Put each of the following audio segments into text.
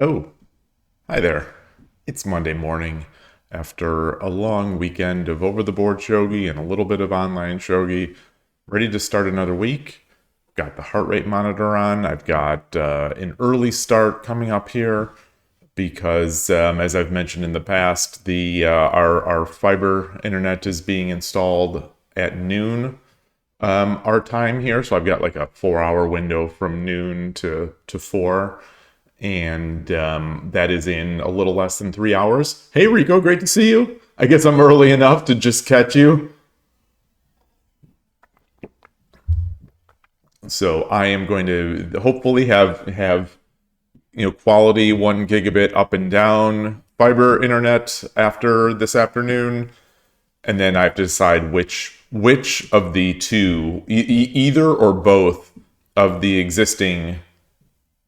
Oh, hi there. It's Monday morning after a long weekend of over the board shogi and a little bit of online shogi. Ready to start another week. Got the heart rate monitor on. I've got an early start coming up here because, as I've mentioned in the past, the our fiber internet is being installed at noon our time here. So I've got like a 4 hour window from noon to four, and that is in a little less than 3 hours. Hey, Rico, great to see you. I guess I'm early enough to just catch you. So I am going to hopefully have quality 1 gigabit up and down fiber internet after this afternoon, and then I have to decide which of the two, either or both of the existing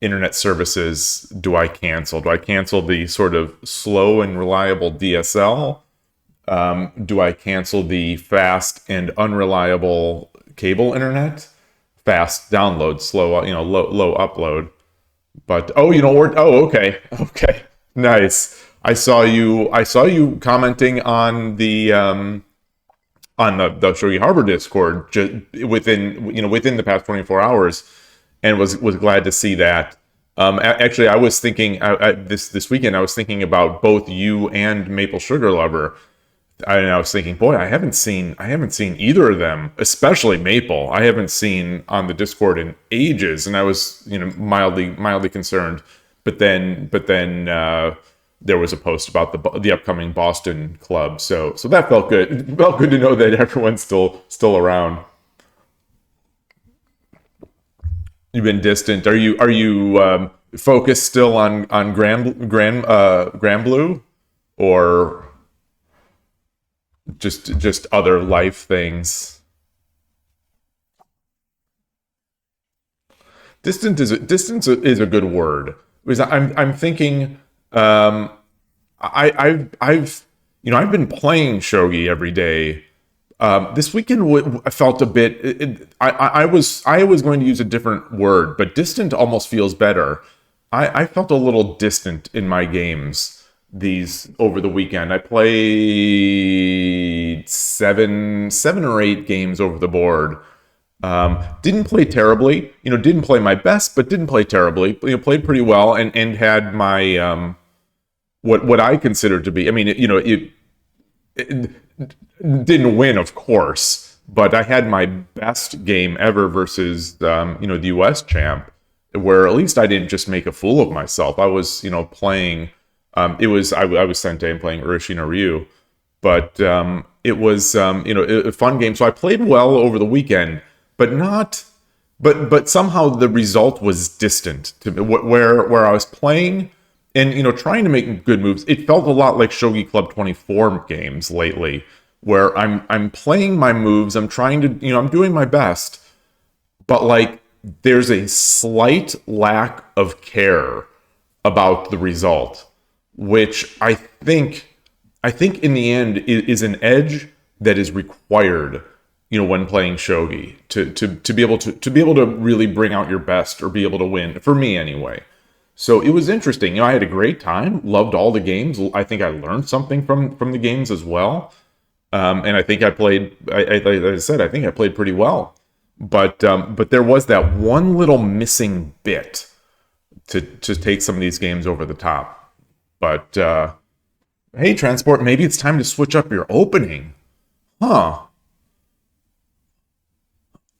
internet services do I cancel? Do I cancel the sort of slow and reliable DSL? Do I cancel the fast and unreliable cable internet? Fast download, slow, low upload. But okay, okay, nice. I saw you commenting on the Shogi Harbor Discord just within the past 24 hours, and was glad to see that. Actually, I was thinking this weekend. I was thinking about both you and Maple Sugar Lover. And I was thinking, boy, I haven't seen either of them, especially Maple. I haven't seen on the Discord in ages, and I was mildly concerned. But then there was a post about the upcoming Boston club, so that felt good. It felt good to know that everyone's still around. You've been distant. Are you focused still on Grand Blue, or just other life things? Distance is a good word, because I'm thinking, I've been playing shogi every day. This weekend I felt a bit. I was going to use a different word, but distant almost feels better. I felt a little distant in my games these over the weekend. I played seven or eight games over the board. Didn't play terribly. Didn't play my best, but didn't play terribly. Played pretty well, and had my what I consider to be. I mean, it didn't win, of course, but I had my best game ever versus the U.S. champ, where at least I didn't just make a fool of myself. I was playing. I was Sente and playing Urashina Ryu, but it was a fun game. So I played well over the weekend, but not. But somehow the result was distant to me. Where I was playing and trying to make good moves, it felt a lot like Shogi Club 24 games lately, where I'm playing my moves, I'm trying to I'm doing my best, but like there's a slight lack of care about the result, which I think in the end is an edge that is required, when playing shogi, to be able to really bring out your best or be able to win, for me anyway. So it was interesting. I had a great time, loved all the games. I think I learned something from the games as well. And I think I played. Like I said, I think I played pretty well. But there was that one little missing bit to take some of these games over the top. But hey, Transport, maybe it's time to switch up your opening, huh?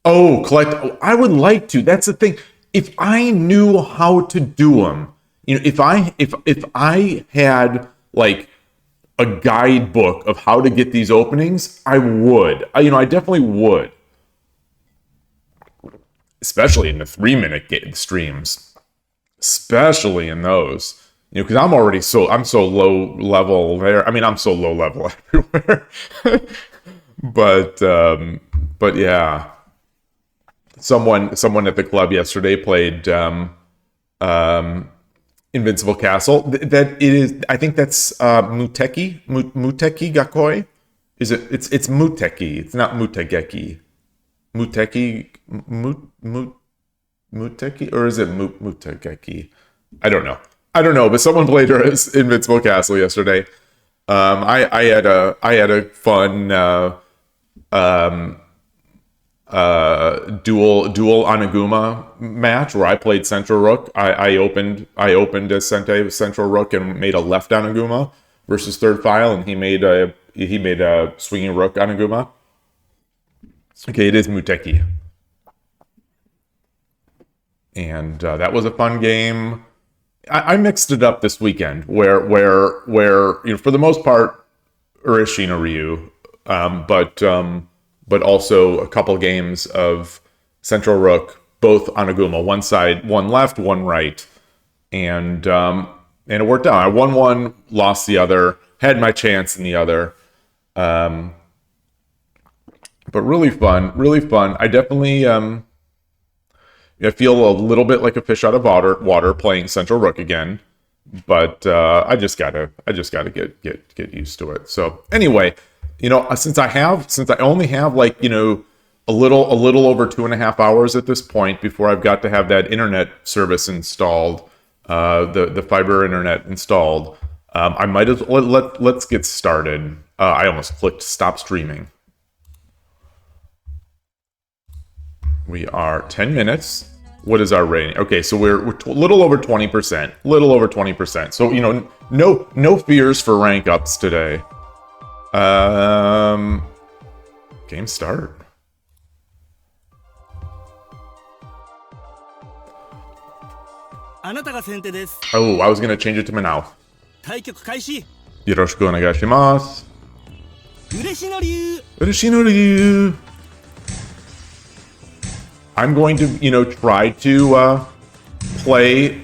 Oh, collect. I would like to. That's the thing. If I knew how to do them, if I had like a guidebook of how to get these openings, I would. I definitely would, especially in the 3 minute streams, especially in those. Because I'm so low level there. I mean, I'm so low level everywhere. but but yeah, someone at the club yesterday played um, Invincible Castle. That it is. I think that's Muteki Gakoi. Is it? It's Muteki. It's not Mutegeki. Muteki Muteki, or is it Mutegeki? I don't know. I don't know, but someone played her as Invincible Castle yesterday. I had a fun dual Anaguma match where I played Central Rook. I opened as Central Rook and made a left Anaguma versus third file, and he made a swinging Rook Anaguma. Okay, it is Muteki, and that was a fun game. I mixed it up this weekend, where for the most part, Urashina Ryu, but also a couple games of Central Rook, both Anaguma, one side, one left, one right, and it worked out. I won one, lost the other, had my chance in the other, but really fun, really fun. I definitely I feel a little bit like a fish out of water playing Central Rook again, but I just gotta get used to it. So anyway, since I only have like a little over 2.5 hours at this point before I've got to have that internet service installed, the fiber internet installed, I might as well let's get started. I almost clicked stop streaming. We are 10 minutes. What is our rating? Okay, so we're a little over 20%. Little over 20%. So, no fears for rank ups today. Game start. Oh, I was gonna change it to Manao. Yoroshiku onegai shimasu. Urashino Ryu. I'm going to, try to play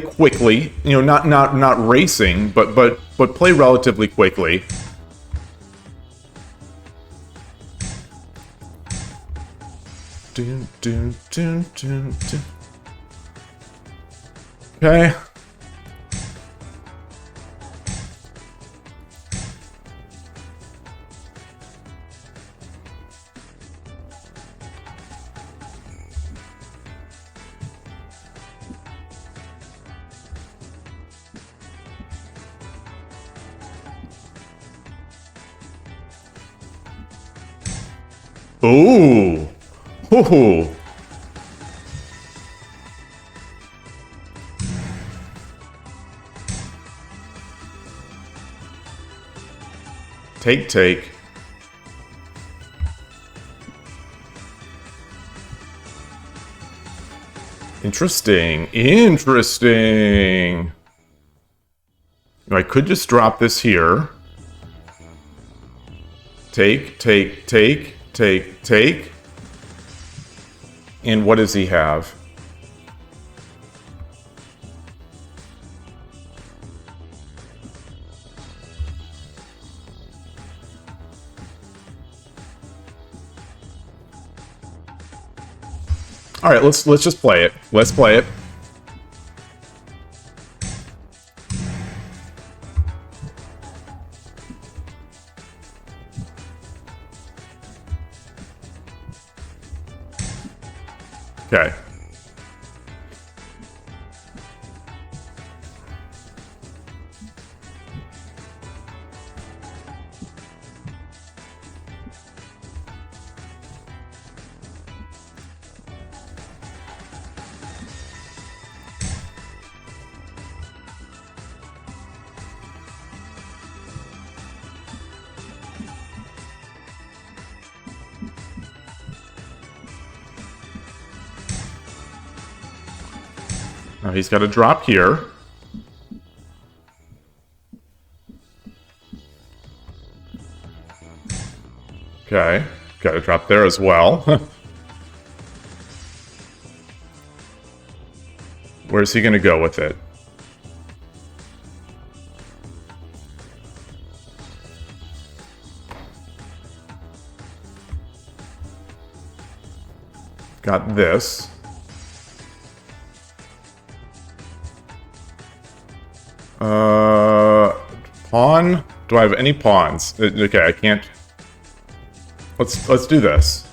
quickly. Not racing, but play relatively quickly. Dun, dun, dun, dun, dun. Okay. Ooh. Ooh. Take. Interesting. I could just drop this here. Take. And what does he have? All right, let's just play it. Let's play it. Okay. Now he's got to drop here. Okay, got to drop there as well. Where's he going to go with it? Got this. Pawn? Do I have any pawns? Okay, I can't. Let's do this.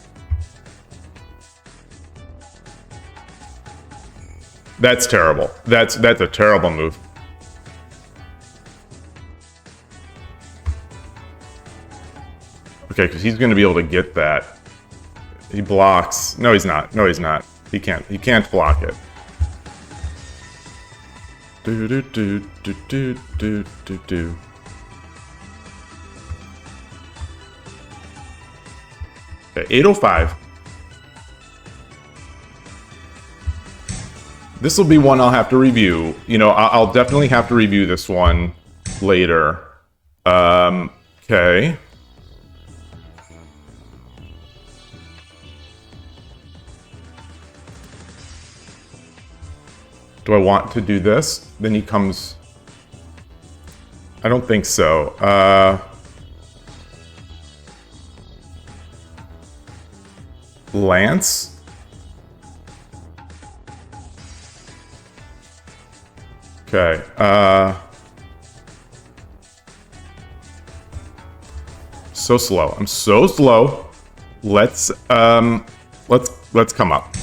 That's terrible. That's a terrible move. Okay, because he's going to be able to get that. He blocks. No, he's not. No, he's not. He can't. He can't block it. Do do do do do do do do. Okay, 805. This will be one I'll have to review. You know, I'll definitely have to review this one later. Okay. Do I want to do this? Then he comes... I don't think so. Lance? Okay, so slow. I'm so slow. Let's come up.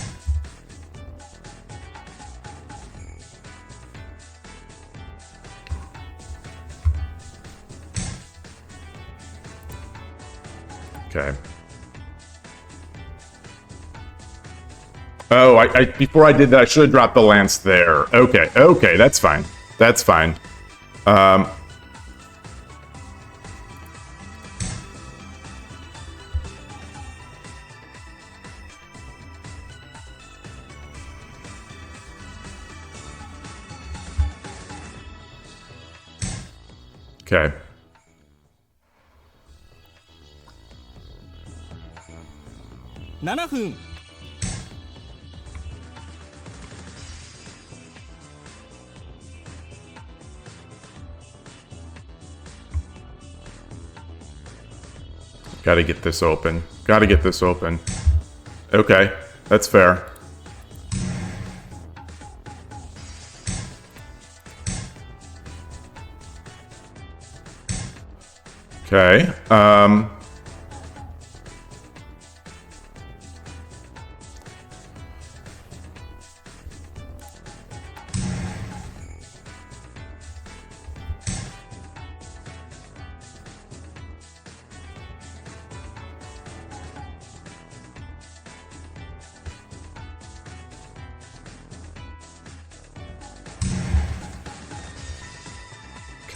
Okay. Oh, I before I did that, I should have dropped the lance there. Okay, okay, that's fine. That's fine. Okay. Gotta get this open. Gotta get this open. Okay, that's fair. Okay,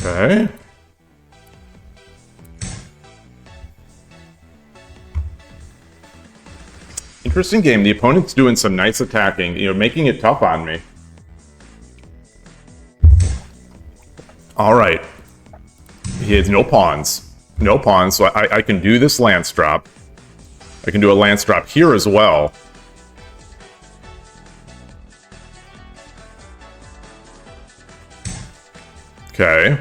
okay. Interesting game. The opponent's doing some nice attacking, you know, making it tough on me. All right. He has no pawns. No pawns, so I can do this lance drop. I can do a lance drop here as well. Okay.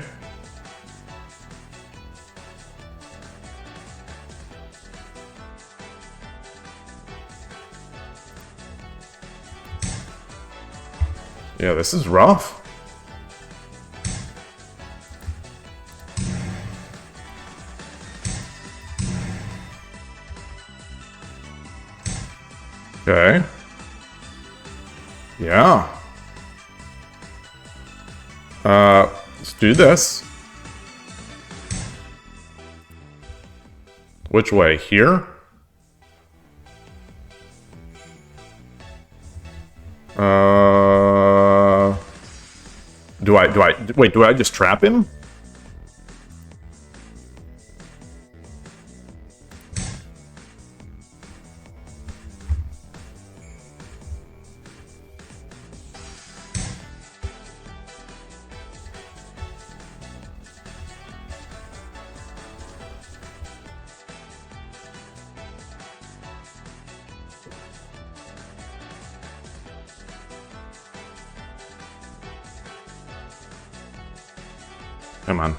Yeah, this is rough. Okay. Yeah. Let's do this. Which way? Here? Wait, do I just trap him? Come on.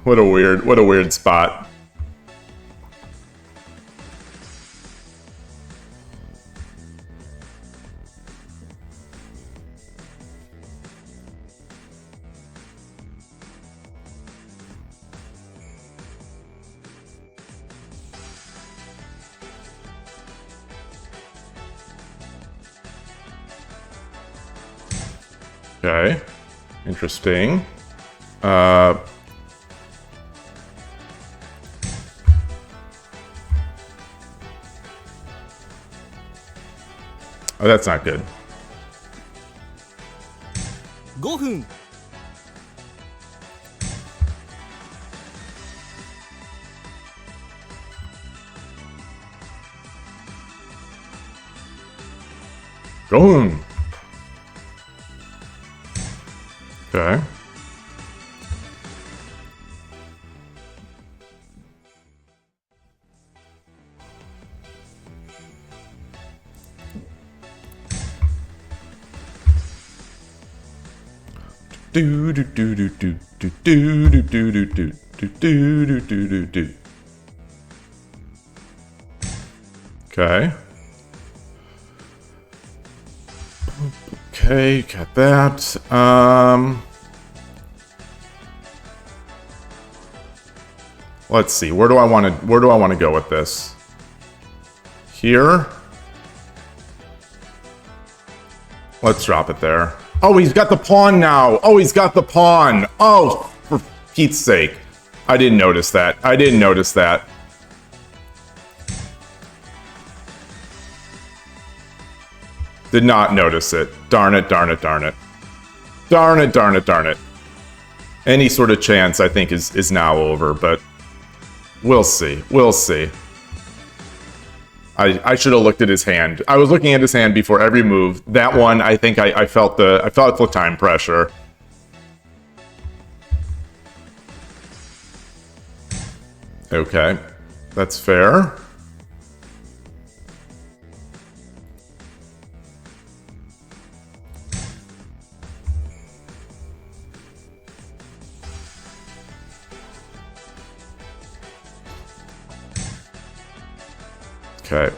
What a weird spot. Okay, interesting. Oh, that's not good. 5分 Boom. Okay. Do do do do do do do do do do do do do do do do. Okay. Okay, got that. Let's see. Where do I want to go with this? Here. Let's drop it there. Oh, he's got the pawn now. Oh, he's got the pawn. Oh, for Pete's sake. I didn't notice that. I didn't notice that. Did not notice it. Darn it, darn it, darn it. Darn it, darn it, darn it. Any sort of chance, I think, is now over, but we'll see. We'll see. I should have looked at his hand. I was looking at his hand before every move. That one, I think I felt the time pressure. Okay, that's fair. Okay.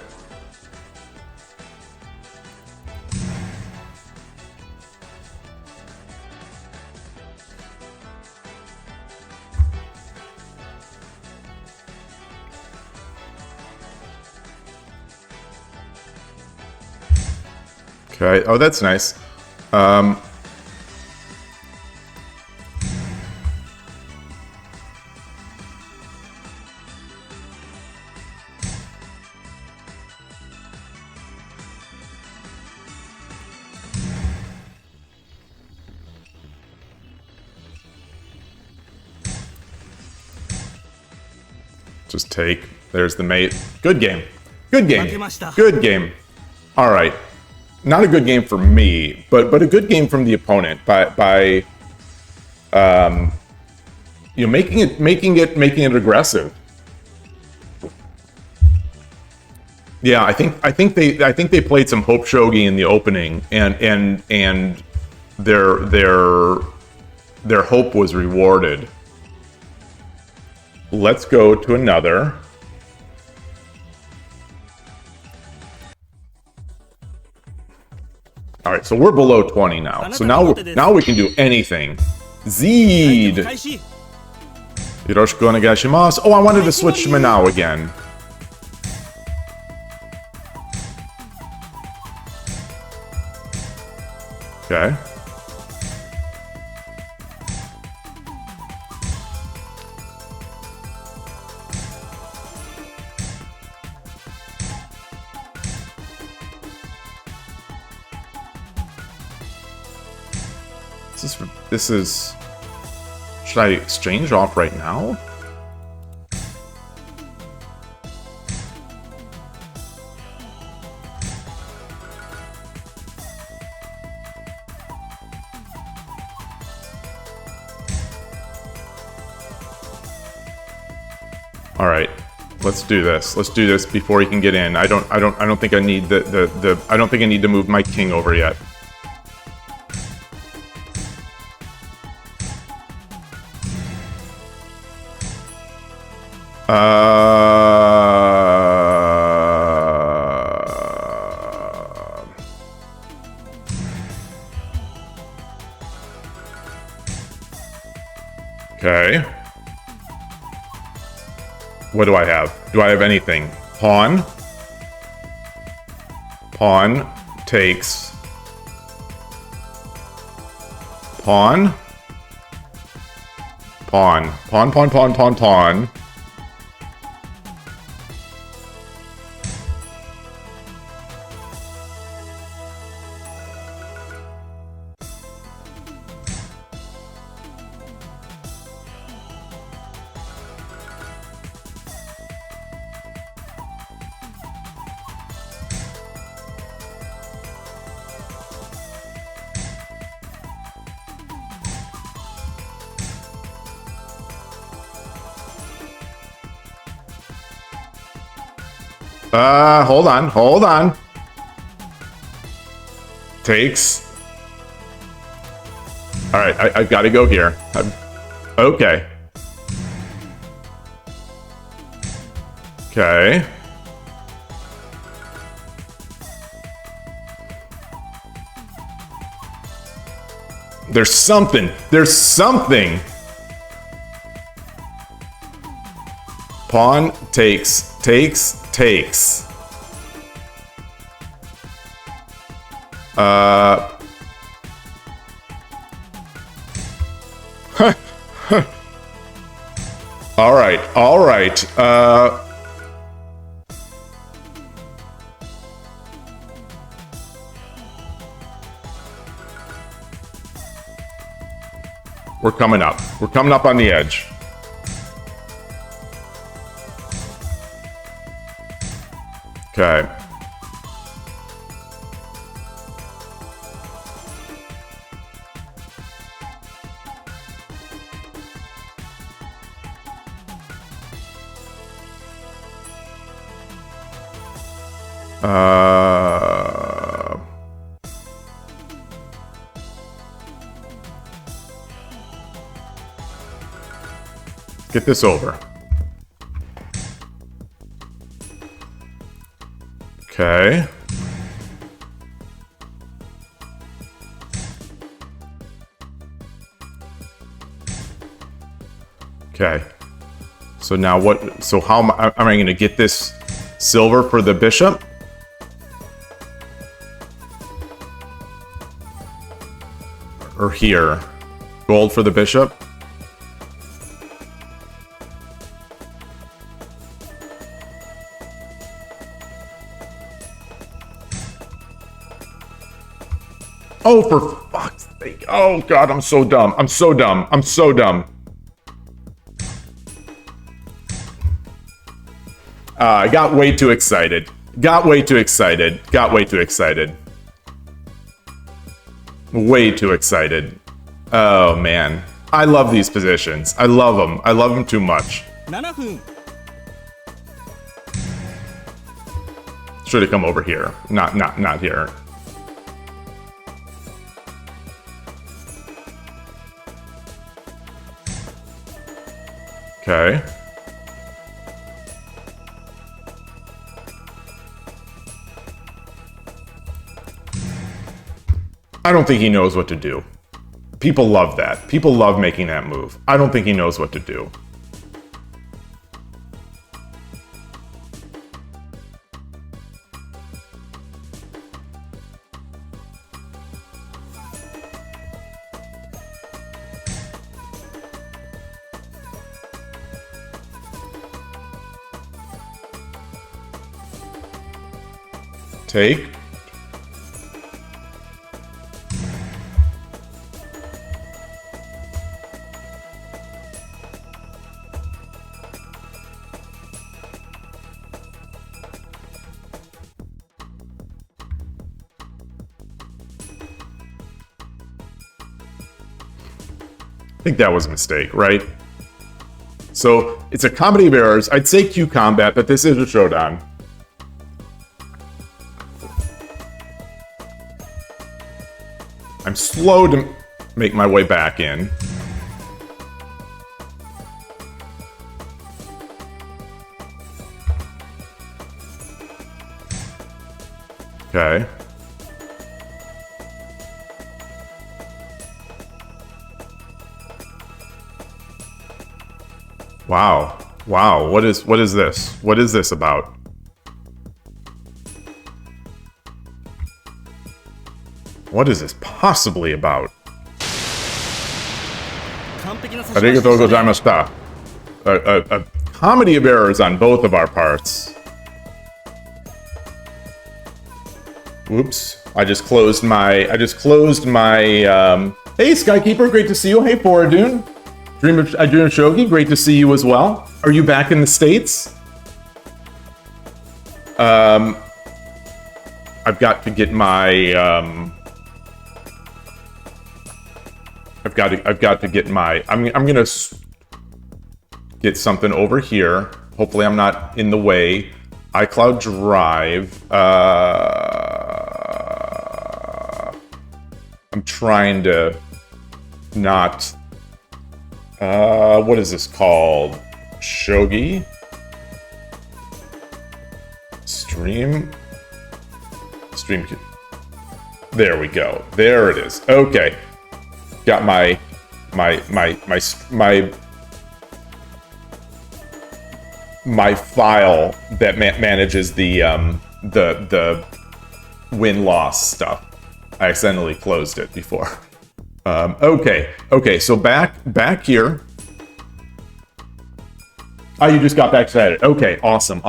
Okay. Oh, that's nice. Just take. There's the mate. Good game. Good game. Good game. All right. Not a good game for me, but a good game from the opponent by you know, making it aggressive. Yeah, I think they played some Hope Shogi in the opening, and their hope was rewarded. Let's go to another. All right, so we're below 20 now. So now we can do anything. Zeed. Yoroshiku onegai shimasu. Oh, I wanted to switch to Manao again. Okay. This is... Should I exchange off right now? All right, let's do this. Let's do this before he can get in. I don't think I need I don't think I need to move my king over yet. Okay. What do I have? Do I have anything? Pawn. Pawn takes. Pawn. Pawn. Pawn, pawn, pawn, pawn, pawn. Hold on. Takes. All right, I've got to go here. Okay. Okay. There's something. There's something. Pawn takes. All right. We're coming up. We're coming up on the edge. Okay. Get this over. Okay. Okay. So now what? So how am I going to get this silver for the bishop? Or here? Gold for the bishop? Oh, for fuck's sake. Oh, God, I'm so dumb. I'm so dumb. I got way too excited. Way too excited. Oh, man. I love these positions. I love them too much. Should have come over here. Not here. Okay. I don't think he knows what to do. People love that. People love making that move. I don't think he knows what to do. Take. I think that was a mistake, right? So it's a comedy of errors. I'd say Q combat, but this is a showdown. I'm slow to make my way back in. Okay. Wow. Wow. What is this? What is this about? What is this possibly about? Arigatou gozaimashita. A comedy of errors on both of our parts. Oops. I just closed my hey Skykeeper, great to see you. Hey Foradune. I Dream of Shogi, great to see you as well. Are you back in the States? I've got to get my I've got to get my I'm gonna get something over here. Hopefully I'm not in the way. iCloud Drive. I'm trying to not what is this called? Shogi? Stream. There we go. There it is. Okay. Got my file that manages the win-loss stuff. I accidentally closed it before. Okay, so back here. Oh, you just got back excited. Okay, awesome.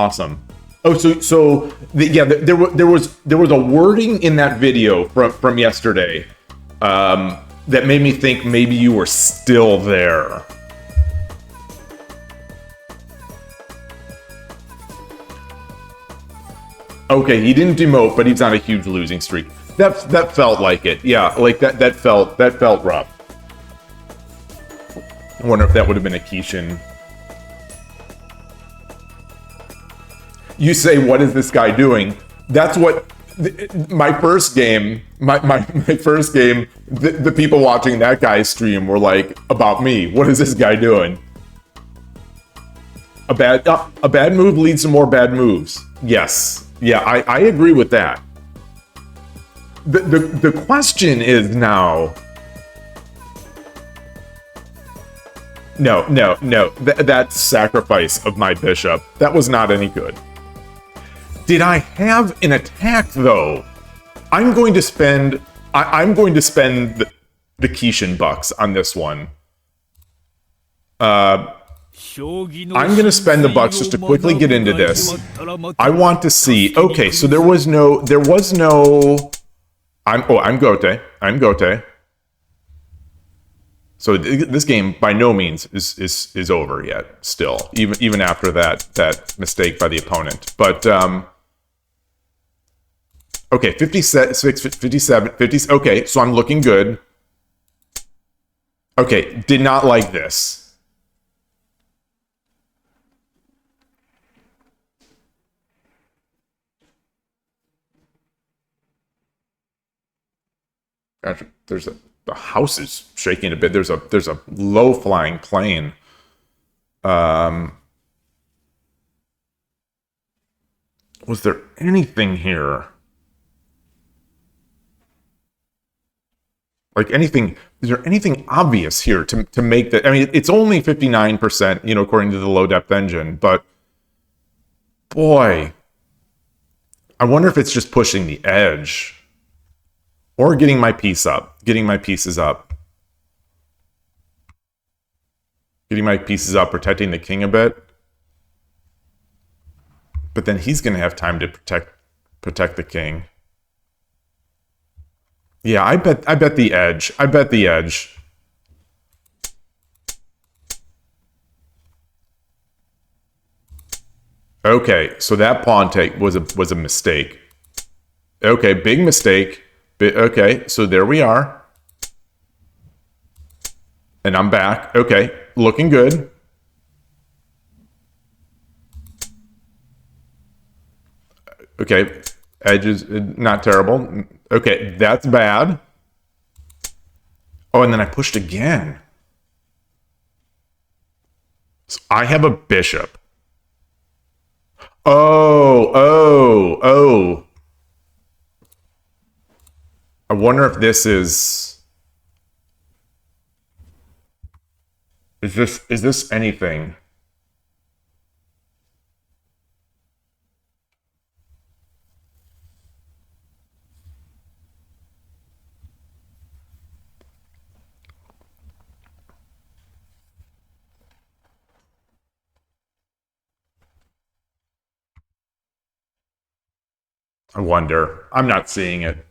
Oh, there was a wording in that video from yesterday that made me think maybe you were still there. Okay, he didn't demote, but he's on a huge losing streak. That felt like it. Yeah, like that felt rough. I wonder if that would have been a Kishin. You say, what is this guy doing? That's what my first game, my first game, the people watching that guy's stream were like, about me. What is this guy doing? A bad move leads to more bad moves. Yes. Yeah, I agree with that. The question is now... No. That sacrifice of my bishop, that was not any good. Did I have an attack, though? I'm going to spend the Kishin bucks on this one. I'm going to spend the bucks just to quickly get into this. I want to see... Okay, so there was no... I'm Gote. So this game, by no means, is over yet, still. Even after that mistake by the opponent. But, okay, 56, 57, 50... Okay, so I'm looking good. Okay, did not like this. Gosh, the house is shaking a bit. There's a low flying plane. Was there anything here? Like anything? Is there anything obvious here to make that? I mean, it's only 59%, according to the low depth engine. But boy, I wonder if it's just pushing the edge. Or getting my piece up. Getting my pieces up. Getting my pieces up, protecting the king a bit. But then he's going to have time to protect the king. Yeah, I bet the edge. I bet the edge. Okay, so that pawn take was a mistake. Okay, big mistake. Okay, so there we are. And I'm back. Okay, looking good. Okay, edge is not terrible. Okay, that's bad. Oh, and then I pushed again. So I have a bishop. Oh. I wonder if this is... Is this anything? I wonder. I'm not seeing it.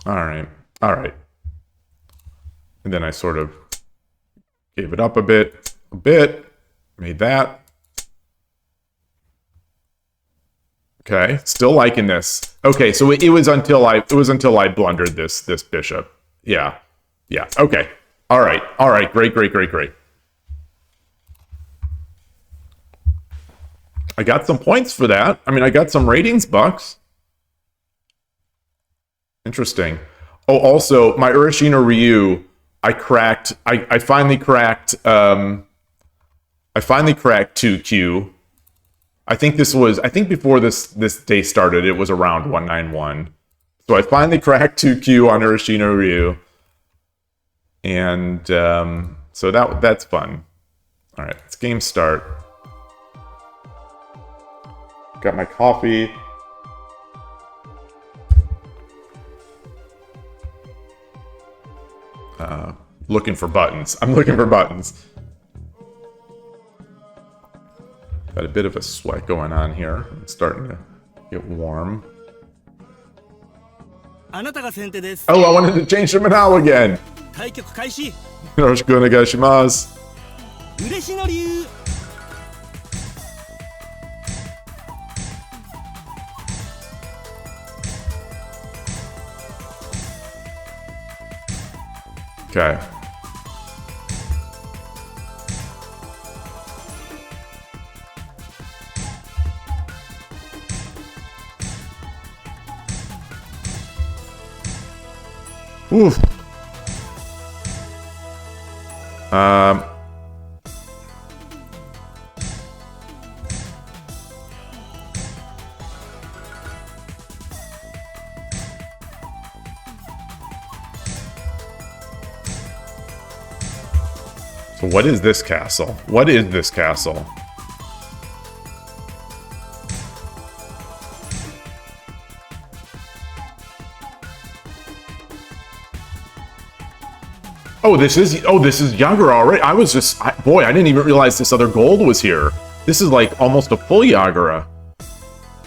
All right. All right. And then I sort of gave it up a bit, made that. Okay, still liking this. Okay, so it was until I blundered this bishop. Yeah. Yeah. Okay. All right. All right. Great. I got some points for that. I mean, I got some ratings bucks. Interesting. Oh, also, my Urashino Ryu, I finally cracked 2Q. I think before this day started, it was around 191. So I finally cracked 2Q on Urashino Ryu. And so that's fun. All right, let's game start. Got my coffee. Looking for buttons. I'm looking for buttons. Got a bit of a sweat going on here. I'm starting to get warm. Oh, I wanted to change to Manao again. Yoroshiku onegai shimasu. Okay. Oof. So what is this castle? What is this castle? Oh, this is Yagura already. I didn't even realize this other gold was here. This is like almost a full Yagura.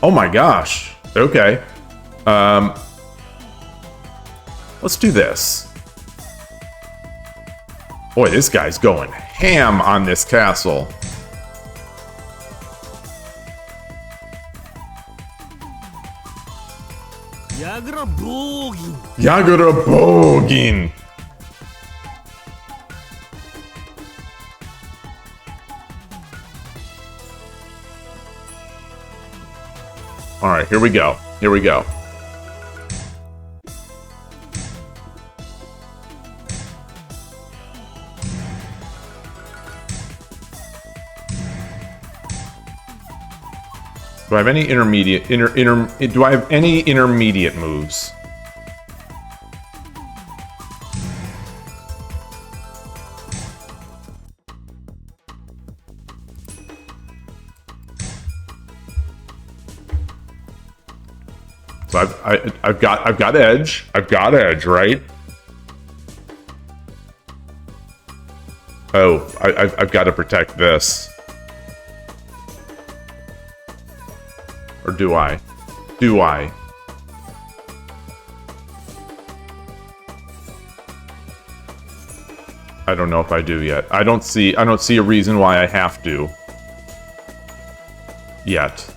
Oh my gosh. Okay. Let's do this. Boy, this guy's going ham on this castle. Yagura Bogin. All right, here we go. Here we go. Do I have any intermediate do I have any intermediate moves? So I've got edge. I've got edge, right? Oh, I've got to protect this. Or do I? Do I? I don't know if I do yet. I don't see a reason why I have to. Yet.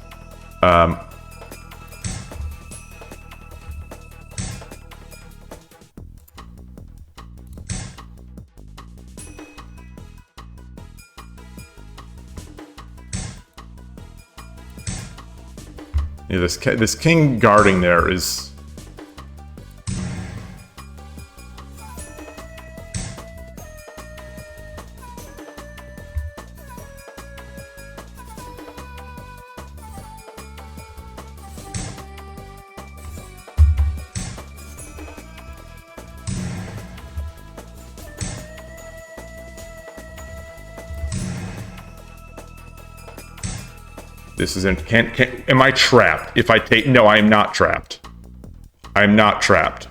You know, this king guarding there is... This isn't... Am I trapped? If I take... No, I am not trapped. I am not trapped.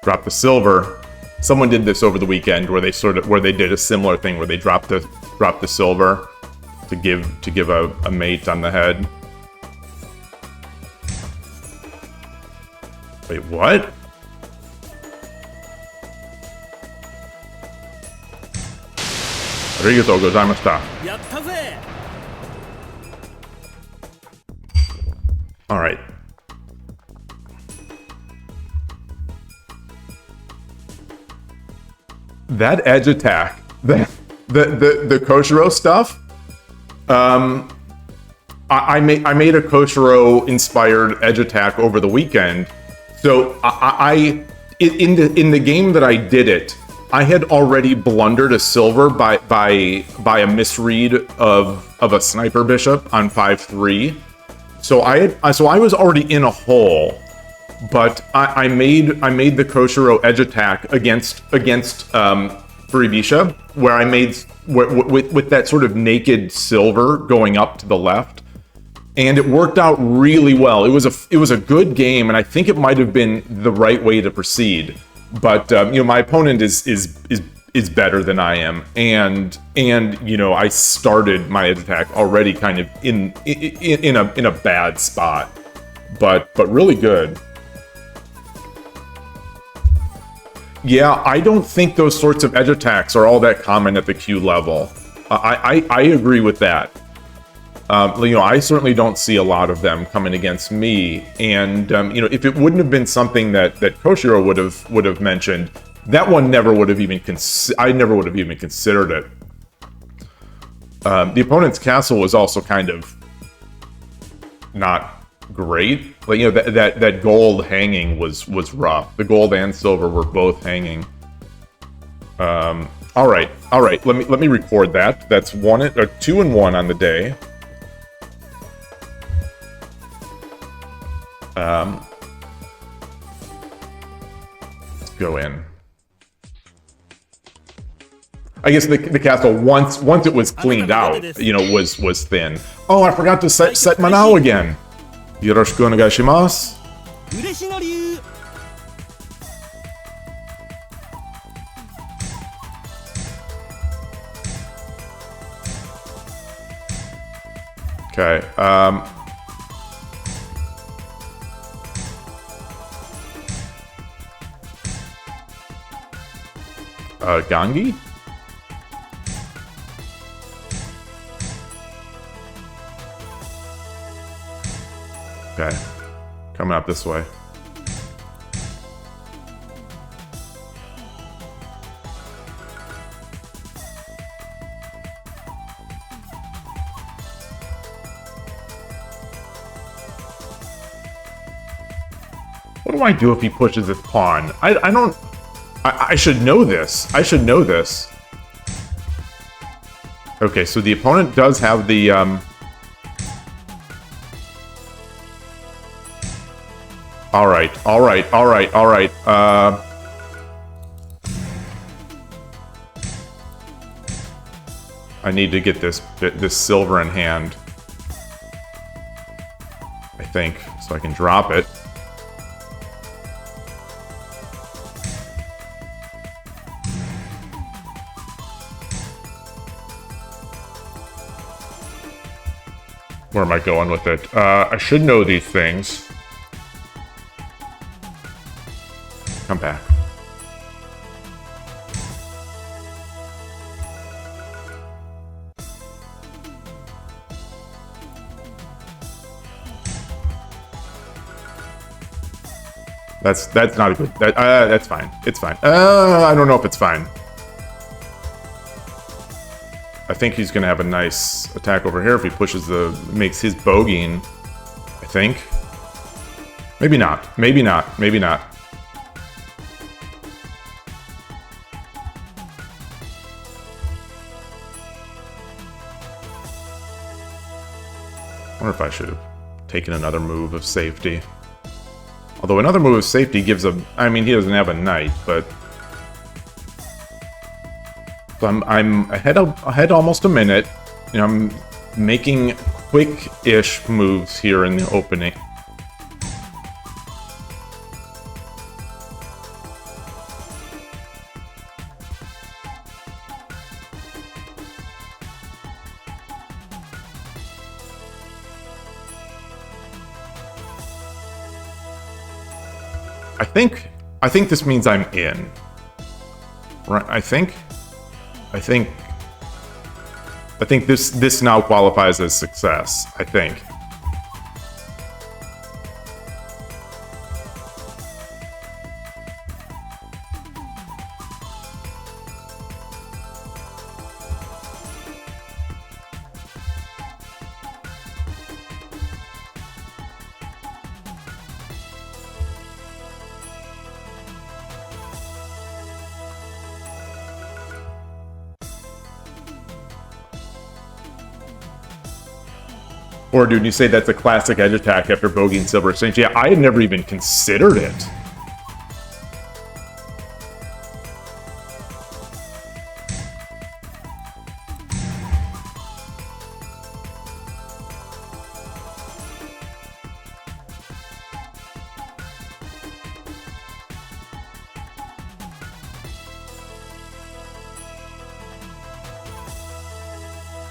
Drop the silver. Someone did this over the weekend where they did a similar thing where they dropped the silver to give a mate on the head. Wait, what? Arigatou gozaimashita. All right. That edge attack, the Koshiro stuff. I made a Koshiro inspired edge attack over the weekend. So in the game that I did it, I had already blundered a silver by a misread of a sniper bishop on 5-3. So I was already in a hole, but I made the Koshiro edge attack against Furibisha, where I made with that sort of naked silver going up to the left. And it worked out really well. It was a good game, and I think it might have been the right way to proceed. But you know, my opponent is better than I am, and you know, I started my attack already kind of in a bad spot, but really good. Yeah, I don't think those sorts of edge attacks are all that common at the Q level. I agree with that. You know, I certainly don't see a lot of them coming against me, and you know, if it wouldn't have been something that Koshiro would have mentioned, that one never would have even I never would have even considered it. The opponent's castle was also kind of not great. Like, you know, that gold hanging was rough. The gold and silver were both hanging. All right. Let me record that. That's 2-1 on the day. Let's go in. I guess the castle once it was cleaned out, you know, was thin. Oh, I forgot to set Manao again. Yoroshiku onegai shimasu. Okay. Gangi? Okay. Coming up this way. What do I do if he pushes his pawn? I don't... I should know this. I should know this. Okay, so the opponent does have the... Alright. I need to get this silver in hand. I think, so I can drop it. Where am I going with it? I should know these things. Come back. That's not a good... that's fine. It's fine. I don't know if it's fine. I think he's going to have a nice attack over here if he pushes the... makes his bogeying, I think. Maybe not. Maybe not. Maybe not. I wonder if I should have taken another move of safety. Although another move of safety gives a... I mean, he doesn't have a knight, but... So I'm ahead almost a minute. You know, I'm making quick-ish moves here in the opening. I think this means I'm in. Right? I think this now qualifies as success. I think. Or dude, you say that's a classic edge attack after bogeying Silver Exchange. Yeah, I had never even considered it.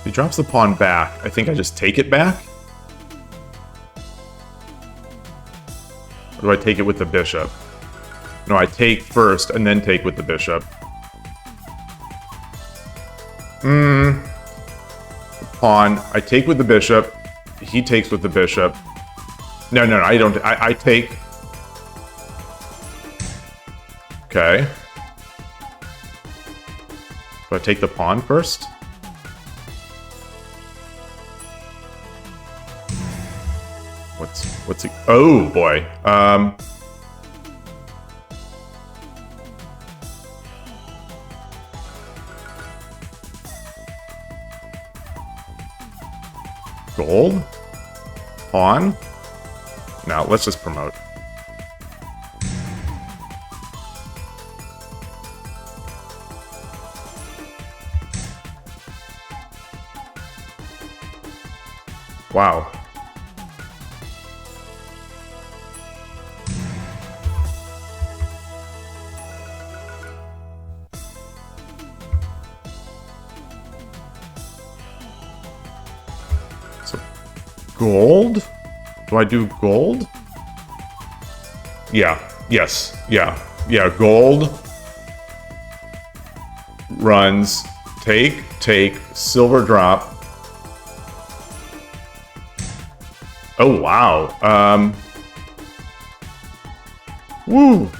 He drops the pawn back. I think I just take it back. Or do I take it with the bishop? No, I take first and then take with the bishop. Pawn. I take with the bishop. He takes with the bishop. No, I don't. I take. Okay. Do I take the pawn first? What's he? Oh boy. Gold? Pawn? Now let's just promote. Wow. Gold? Do I do gold? Yeah. Yes. Yeah. Yeah. Gold. Runs. Take. Silver drop. Oh, wow. Woo.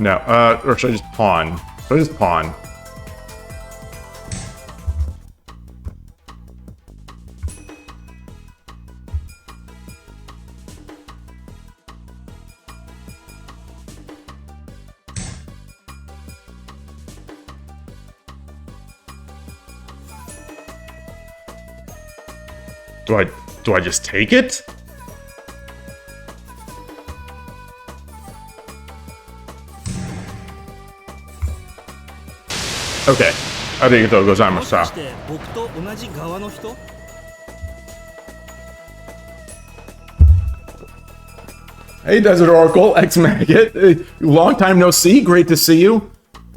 No, or should I just pawn? Should I just pawn? Do I just take it? Okay. ありがとうございました。Hey, Desert Oracle, X-Maggot. Long time no see. Great to see you.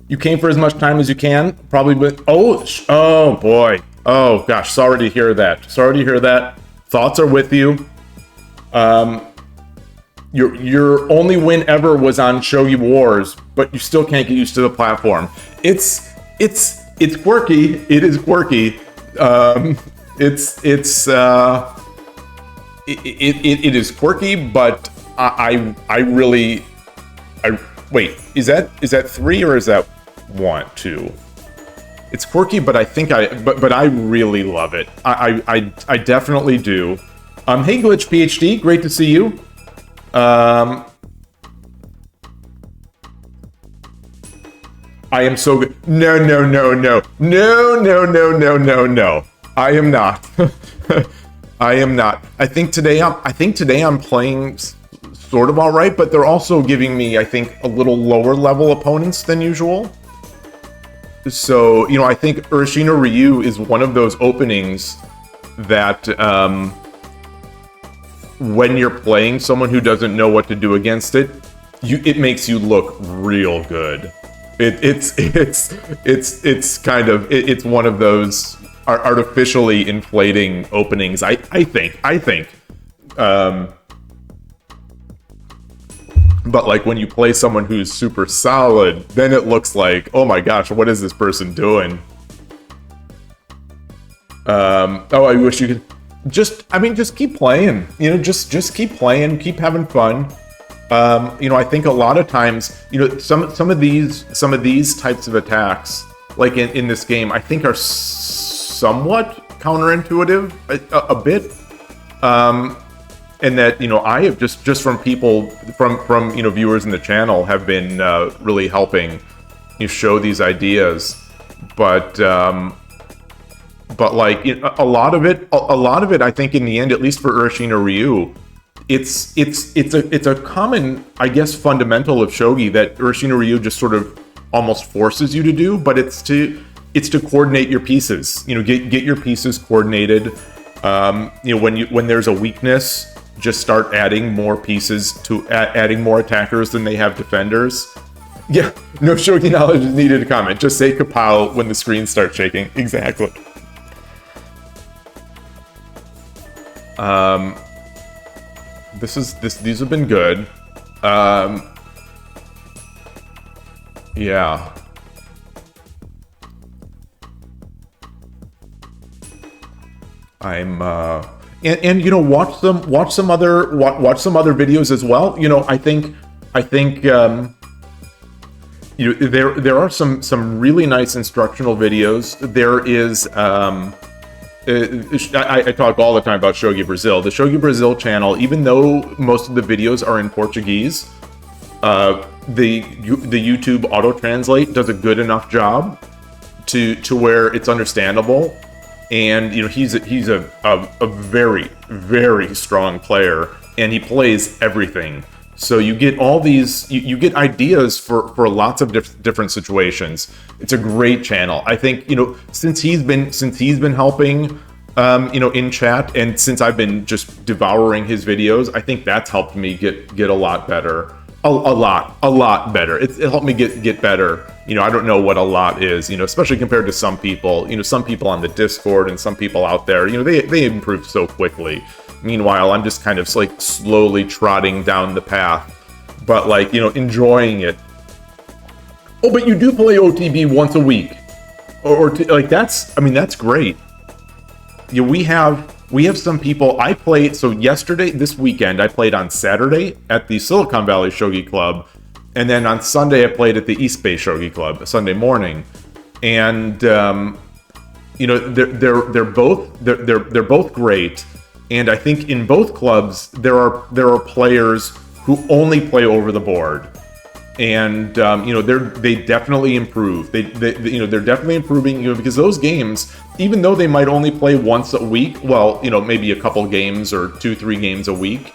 You came for as much time as you can. Probably with... Oh boy. Oh, gosh. Sorry to hear that. Sorry to hear that. Thoughts are with you. Your only win ever was on Shogi Wars, but you still can't get used to the platform. It's quirky. It is quirky. It is quirky, but I wait. Is that 3 or is that 1, 2? It's quirky, but I think but I really love it. I definitely do. Hey Glitch PhD, great to see you. I am so good. No. I am not. I am not. I think today I'm playing sort of all right, but they're also giving me, I think, a little lower level opponents than usual. So, I think Urashino Ryu is one of those openings that when you're playing someone who doesn't know what to do against it, it makes you look real good. It's kind of it's one of those artificially inflating openings. I think. But like when you play someone who's super solid, then it looks like, oh my gosh, what is this person doing? I wish you could just keep playing. Just keep playing, keep having fun. I think a lot of times, some of these types of attacks, like in this game, I think are somewhat counterintuitive a bit. And that, I have just from people, from viewers in the channel have been really helping show these ideas. But like a lot of it, I think in the end, at least for Urashino Ryu, it's a common, I guess, fundamental of shogi that Urashino Ryu just sort of almost forces you to do, but it's to coordinate your pieces. Get your pieces coordinated. When there's a weakness, just start adding more pieces to adding more attackers than they have defenders. Yeah, no shogi knowledge is needed to comment. Just say kapow when the screen starts shaking. Exactly. These have been good. Yeah. I'm and watch some other videos as well. I think there are some really nice instructional videos. There is I talk all the time about Shogi Brazil. The Shogi Brazil channel, even though most of the videos are in Portuguese, the YouTube auto translate does a good enough job to where it's understandable. And he's a very, very strong player, and he plays everything. So you get all these, you get ideas for lots of different situations. It's a great channel. I think since he's been helping, in chat, and since I've been just devouring his videos, I think that's helped me get a lot better. A lot better. It helped me get better. I don't know what a lot is, especially compared to some people. Some people on the Discord and some people out there, they improve so quickly. Meanwhile, I'm just kind of like slowly trotting down the path, but like, enjoying it. Oh, but you do play OTB once a week, or like that's great. We have some people. I played, so this weekend, I played on Saturday at the Silicon Valley Shogi Club, and then on Sunday I played at the East Bay Shogi Club, Sunday morning, and they're both great, and I think in both clubs there are players who only play over the board, and they definitely improve. They're definitely improving, because those games, even though they might only play once a week, well, maybe a couple games or 2-3 games a week,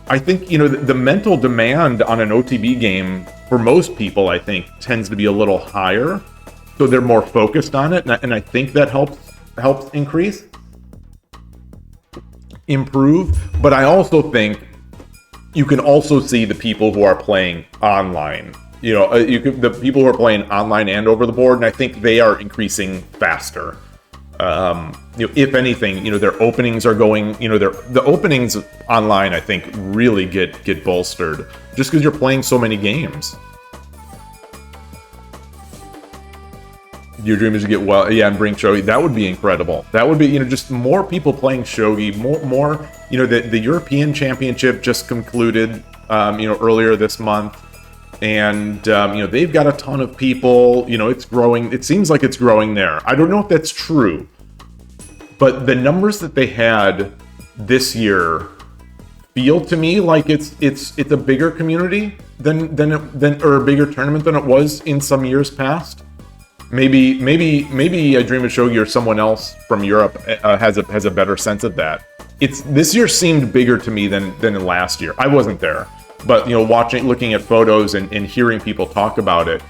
I think the mental demand on an OTB game for most people, I think, tends to be a little higher, so they're more focused on it, and I think that helps improve. But I also think you can also see the people who are playing online. The people who are playing online and over the board, and I think they are increasing faster. If anything, their openings are going, the openings online, I think, really get bolstered just because you're playing so many games. Your dream is to get and bring Shogi. That would be incredible. That would be, just more people playing Shogi, more, the European Championship just concluded, earlier this month. And, they've got a ton of people, it's growing. It seems like it's growing there. I don't know if that's true, but the numbers that they had this year feel to me like it's a bigger community than or a bigger tournament than it was in some years past. Maybe I Dream of Shogi or someone else from Europe has a better sense of that. This year seemed bigger to me than in last year. I wasn't there. But, looking at photos and hearing people talk about it,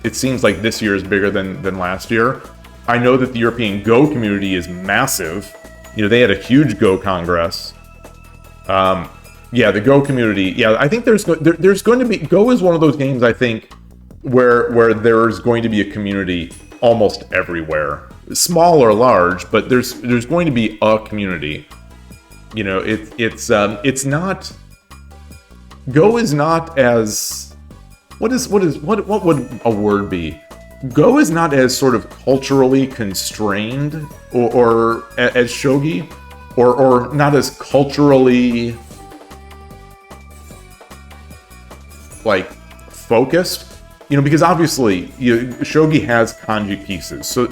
it seems like this year is bigger than last year. I know that the European Go community is massive. They had a huge Go Congress. The Go community. I think there's going to be... Go is one of those games, I think, where there's going to be a community almost everywhere. Small or large, but there's going to be a community. It's not... Go is not as... What would a word be? Go is not as sort of culturally constrained or as Shogi, or not as culturally focused, because obviously Shogi has kanji pieces, so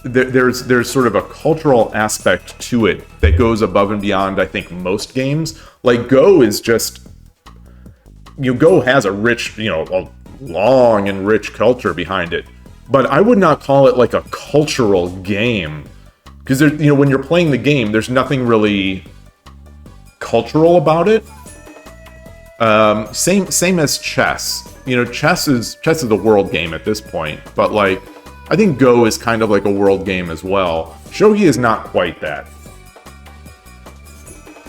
there's sort of a cultural aspect to it that goes above and beyond, I think, most games. Go is just, Go has a rich, a long and rich culture behind it, but I would not call it a cultural game, because when you're playing the game, there's nothing really cultural about it. Same as chess. Chess is a world game at this point, but I think Go is kind of like a world game as well. Shogi is not quite that.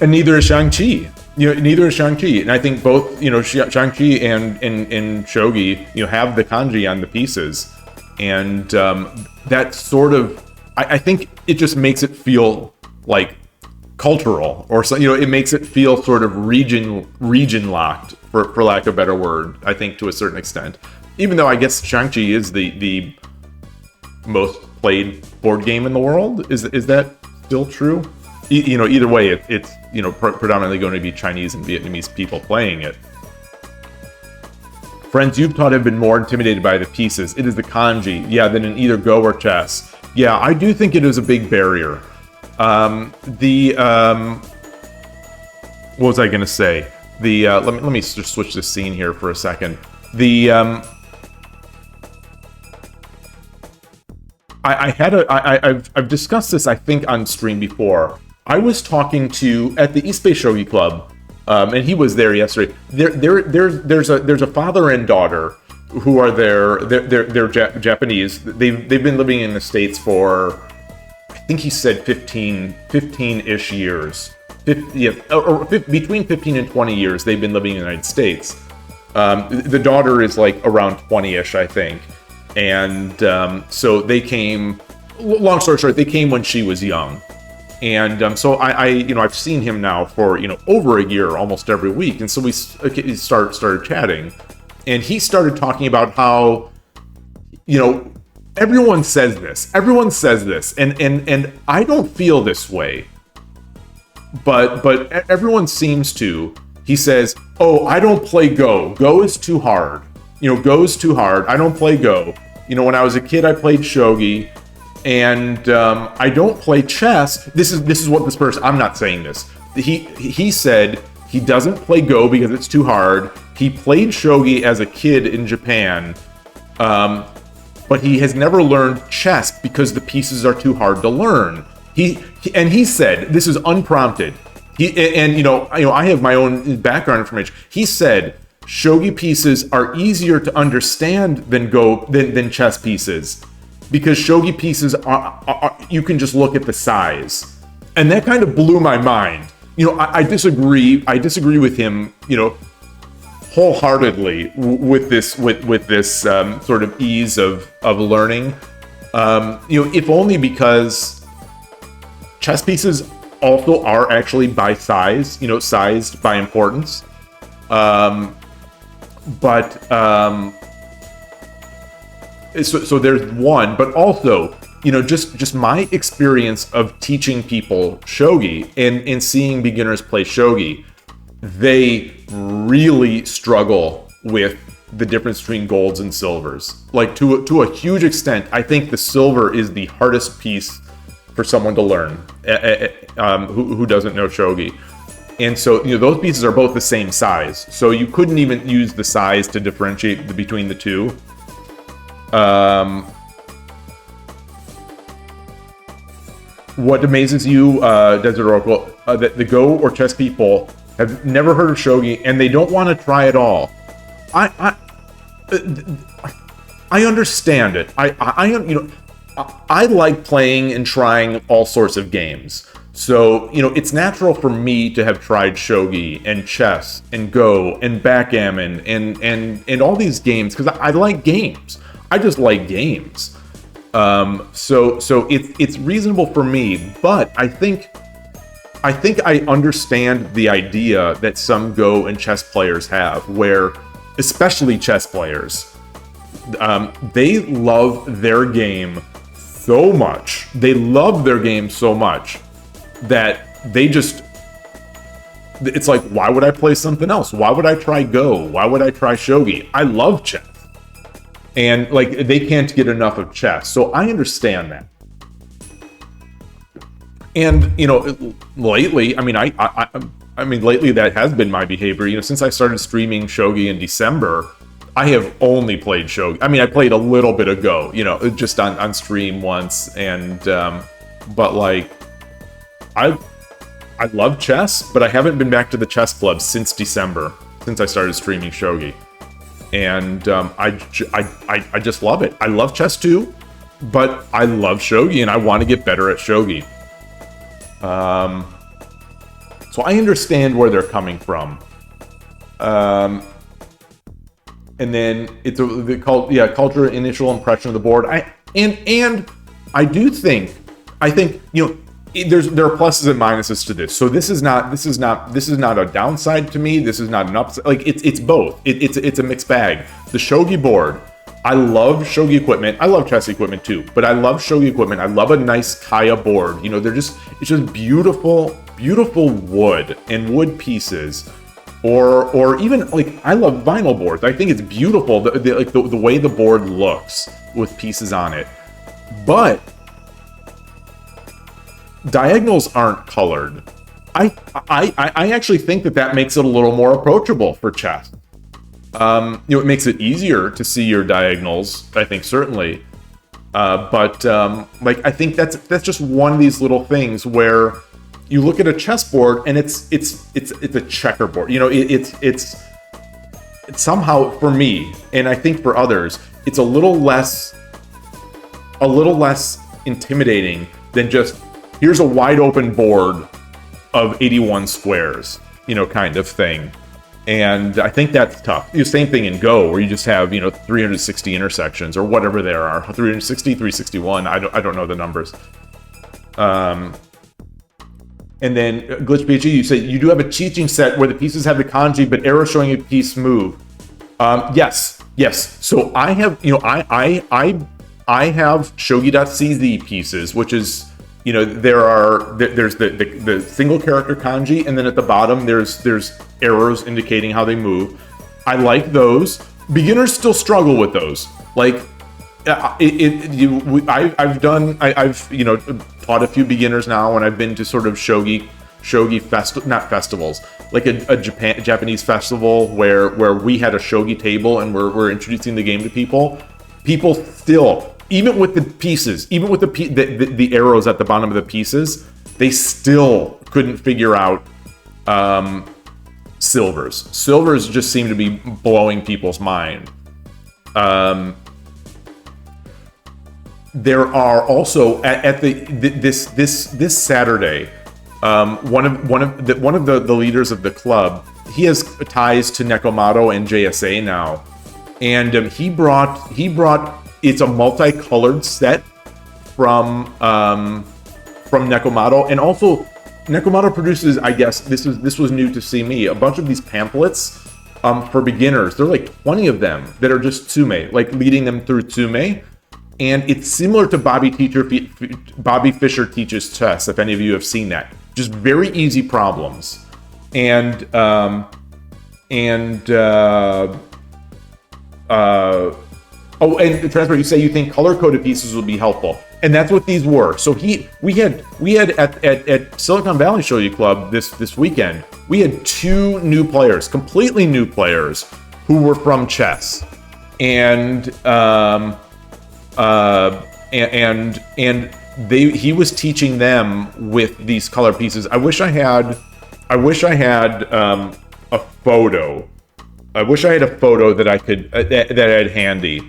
And neither is Shang-Chi. Neither is Shang-Chi. And I think both, Shang-Chi and Shogi, have the kanji on the pieces. And that sort of, I think it just makes it feel cultural, or so, it makes it feel sort of region locked, for lack of a better word, I think, to a certain extent. Even though I guess Shang-Chi is the most played board game in the world. Is that still true? Either way, it's predominantly going to be Chinese and Vietnamese people playing it. Friends you've taught have been more intimidated by the pieces. It is the kanji, than in either Go or chess. Yeah, I do think it is a big barrier. What was I going to say? Let me just switch the scene here for a second. I've discussed this, I think, on stream before. I was talking at the East Bay Shogi Club, and he was there yesterday. There's a father and daughter who are there. They're Japanese. They've been living in the States for, I think he said 15-ish years. Between 15 and 20 years they've been living in the United States. The daughter is around 20-ish, I think. And so they came, long story short, they came when she was young. And so I've seen him now for, over a year, almost every week. And so we started chatting. And he started talking about how, everyone says this. And I don't feel this way. But everyone seems to. He says, oh, I don't play Go. Go is too hard. Go is too hard. I don't play Go. When I was a kid, I played Shogi. And I don't play chess. This is what this person... I'm not saying this. He said he doesn't play Go because it's too hard. He played Shogi as a kid in Japan. But he has never learned chess because the pieces are too hard to learn. He said, this is unprompted. I have my own background information. He said, Shogi pieces are easier to understand than chess pieces, because Shogi pieces are you can just look at the size, and that kind of blew my mind. I disagree. I disagree with him. Wholeheartedly with this sort of ease of learning. If only because chess pieces also are actually by size, sized by importance. So there's one, but also, just my experience of teaching people shogi and seeing beginners play shogi, they really struggle with the difference between golds and silvers. Like to a huge extent, I think the silver is the hardest piece for someone to learn who doesn't know shogi. And so, those pieces are both the same size. So you couldn't even use the size to differentiate between the two. What amazes you, Desert Oracle, that the Go or chess people have never heard of shogi and they don't want to try at all. I understand it. I like playing and trying all sorts of games. So, it's natural for me to have tried shogi and chess and Go and backgammon and all these games because I like games. I just like games. So it's reasonable for me, but I think I understand the idea that some Go and chess players have, where, especially chess players, they love their game so much. They love their game so much that it's like, why would I play something else? Why would I try Go? Why would I try shogi? I love chess. And they can't get enough of chess. So I understand that. And lately, lately that has been my behavior. Since I started streaming shogi in December, I have only played shogi. I played a little bit of Go, just on stream once, and but I love chess, but I haven't been back to the chess club since December, since I started streaming shogi. And I just love it. I love chess too, but I love shogi and I want to get better at shogi. So I understand where they're coming from. And then it's culture, initial impression of the board. I think there are pluses and minuses to this. So this is not a downside to me. This is not an upside. It's both. It's a mixed bag. The shogi board, I love shogi equipment. I love chess equipment too, but I love shogi equipment. I love a nice Kaya board. It's just beautiful wood and wood pieces. Or even I love vinyl boards. I think it's beautiful the way the board looks with pieces on it. But diagonals aren't colored. I actually think that makes it a little more approachable for chess. It makes it easier to see your diagonals, I think, certainly. But I think that's just one of these little things where you look at a chessboard and it's a checkerboard. It's somehow, for me, and I think for others, it's a little less intimidating than just, here's a wide open board of 81 squares, kind of thing. And I think that's tough. The same thing in Go, where you just have, 360 intersections or whatever there are, 360, 361. I don't know the numbers. And then Glitch PhD, you say you do have a teaching set where the pieces have the kanji, but arrows showing a piece move. Yes. So I have, I have shogi.cz pieces, which is, there's the single character kanji, and then at the bottom there's arrows indicating how they move. I like those. Beginners still struggle with those. I've taught a few beginners now, and I've been to sort of shogi not festivals, like a Japanese festival where we had a shogi table and we're introducing the game to people. People still, even with the pieces, even with the arrows at the bottom of the pieces, they still couldn't figure out silvers. Silvers just seem to be blowing people's mind. There are also at this Saturday, one of the leaders of the club, he has ties to Nekomato and JSA now, and he brought it's a multicolored set Nekomato, and also Nekomato produces, I guess this was new to see me, a bunch of these pamphlets for beginners. There are like 20 of them that are just Tsume, like leading them through Tsume. And it's similar to Bobby Fischer Teaches Chess, if any of you have seen that. Just very easy problems. And Transfer, you say you think color-coded pieces would be helpful. And that's what these were. So we had at Silicon Valley Shogi Club this weekend, we had 2 new players, completely new players, who were from chess. And he was teaching them with these color pieces. I wish I had a photo. I wish I had a photo that I could that I had handy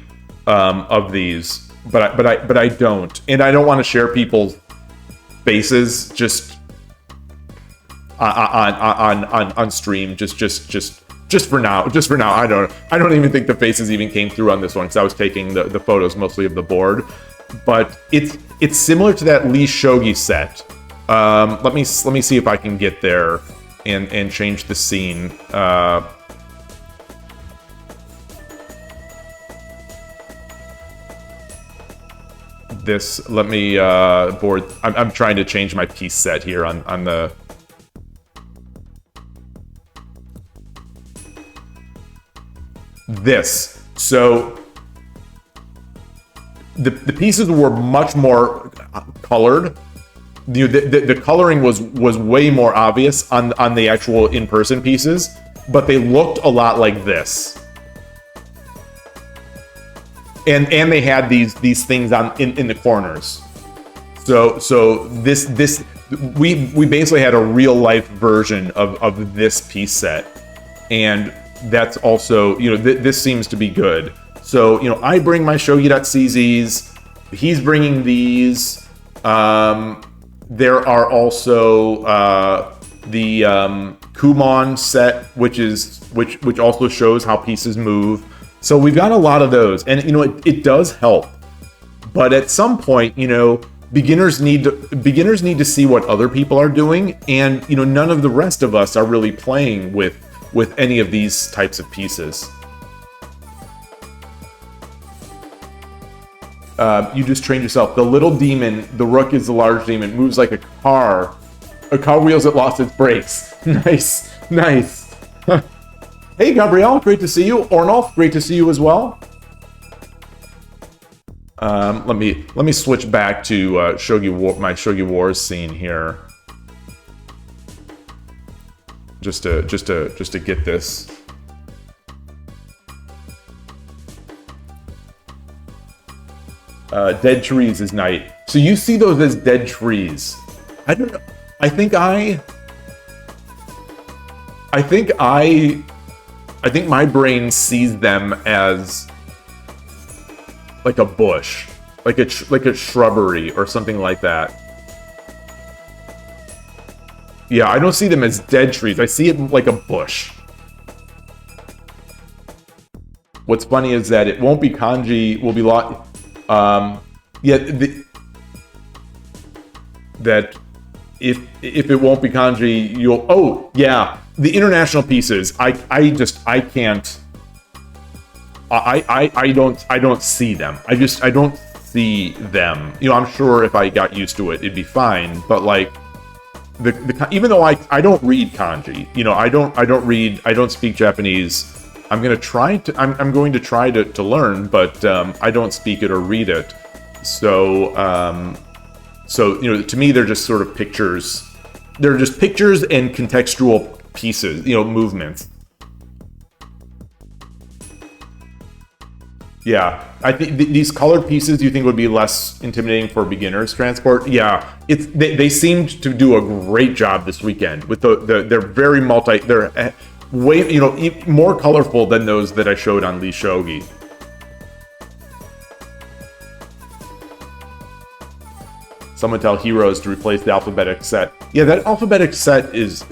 of these, but I don't, and I don't want to share people's faces just on stream. Just for now. I don't even think the faces even came through on this one because I was taking the photos mostly of the board. But it's similar to that Lee Shogi set. Let me see if I can get there and change the scene. Let me board. I'm trying to change my piece set here on the. This. So the pieces were much more colored. The coloring was way more obvious on the actual in-person pieces, but they looked a lot like this. And they had these things in the corners. So this we basically had a real life version of this piece set, and that's also, this seems to be good. So, I bring my Shogi.czs, he's bringing these. There are also the Kumon set, which also shows how pieces move. So we've got a lot of those, and it does help. But at some point, beginners need to see what other people are doing, and none of the rest of us are really playing with any of these types of pieces. You just trained yourself. The little demon, the rook is the large demon, moves like a car. A car wheels that lost its brakes. Nice. Hey, Gabrielle, great to see you. Ornolf, great to see you as well. Let me switch back to my Shogi Wars scene here. Just to get this. Dead trees is night. So you see those as dead trees. I don't know. I think my brain sees them as like a bush, like a shrubbery or something like that. Yeah, I don't see them as dead trees. I see it like a bush. What's funny is that it won't be kanji. Will be that if it won't be kanji, you'll. Oh yeah, the international pieces. I can't. I don't see them. I don't see them. I'm sure if I got used to it, it'd be fine. But like. Even though I don't read kanji, I don't speak Japanese. I'm going to try to learn, but I don't speak it or read it. So to me they're just sort of pictures. They're just pictures and contextual pieces, movements. Yeah, I think these colored pieces, you think would be less intimidating for beginners? Transport, yeah, they seemed to do a great job this weekend with they're very they're way more colorful than those that I showed on Lee Shogi. Someone tell Heroes to replace the alphabetic set. Yeah, the alphabetic set is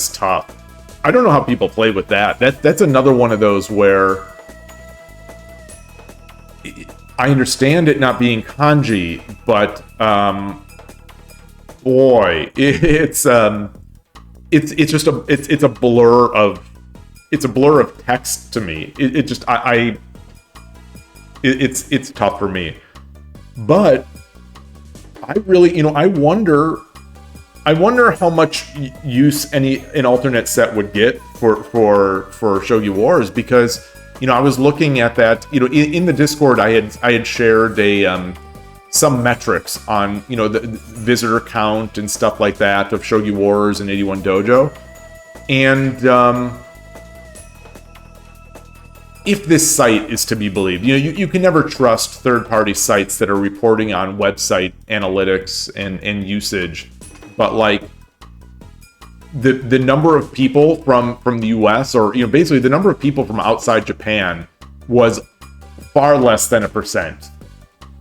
tough. I don't know how people play with that. That's another one of those where I understand it not being kanji, but boy, it's just a blur of text to me. It's tough for me. But I really, I wonder how much use an alternate set would get for Shogi Wars, because I was looking at that, in the Discord I had shared some metrics on the visitor count and stuff like that of Shogi Wars and 81 Dojo, and if this site is to be believed, you can never trust third-party sites that are reporting on website analytics and usage, but like the number of people from the US, or basically the number of people from outside Japan, was far less than 1%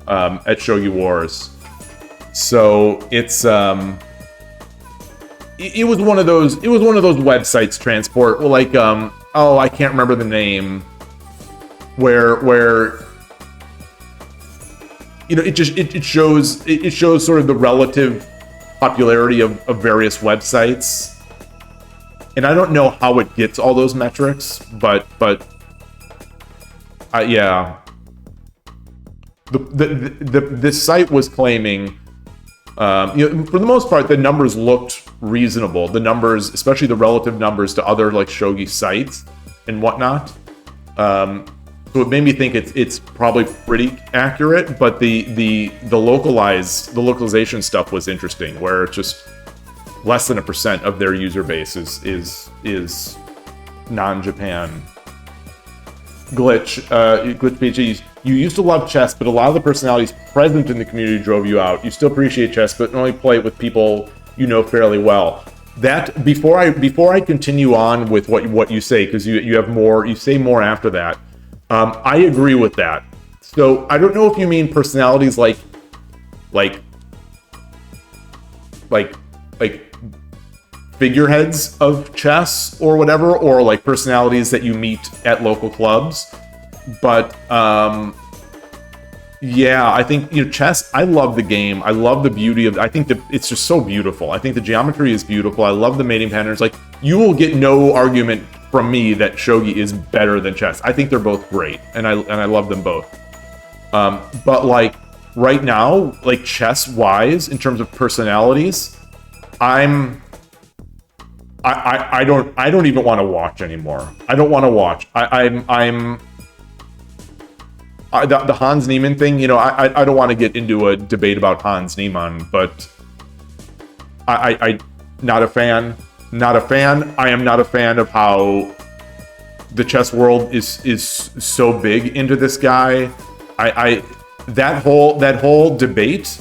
at Shogi Wars. So it's it was one of those websites transport, like I can't remember the name, where it shows sort of the relative popularity of various websites, and I don't know how it gets all those metrics, but yeah, the site was claiming, for the most part, the numbers looked reasonable. The numbers, especially the relative numbers to other like shogi sites and whatnot. So it made me think it's probably pretty accurate, but the localization stuff was interesting, where it's just less than 1% of their user base is non-Japan. Glitch PG. You used to love chess, but a lot of the personalities present in the community drove you out. You still appreciate chess, but only play it with people you know fairly well. That before I continue on with what you say, because you have more, you say more after that. I agree with that. So I don't know if you mean personalities like figureheads of chess or whatever, or like personalities that you meet at local clubs. But yeah, I think chess. I love the game. I love the beauty of. I think it's just so beautiful. I think the geometry is beautiful. I love the mating patterns. Like, you will get no argument from me that shogi is better than chess. I think they're both great, and I love them both. But like right now, like chess wise, in terms of personalities, I don't even want to watch anymore. I don't want to watch. The Hans Niemann thing, I don't want to get into a debate about Hans Niemann, but I not a fan. Not a fan. I am not a fan of how the chess world is so big into this guy. That whole debate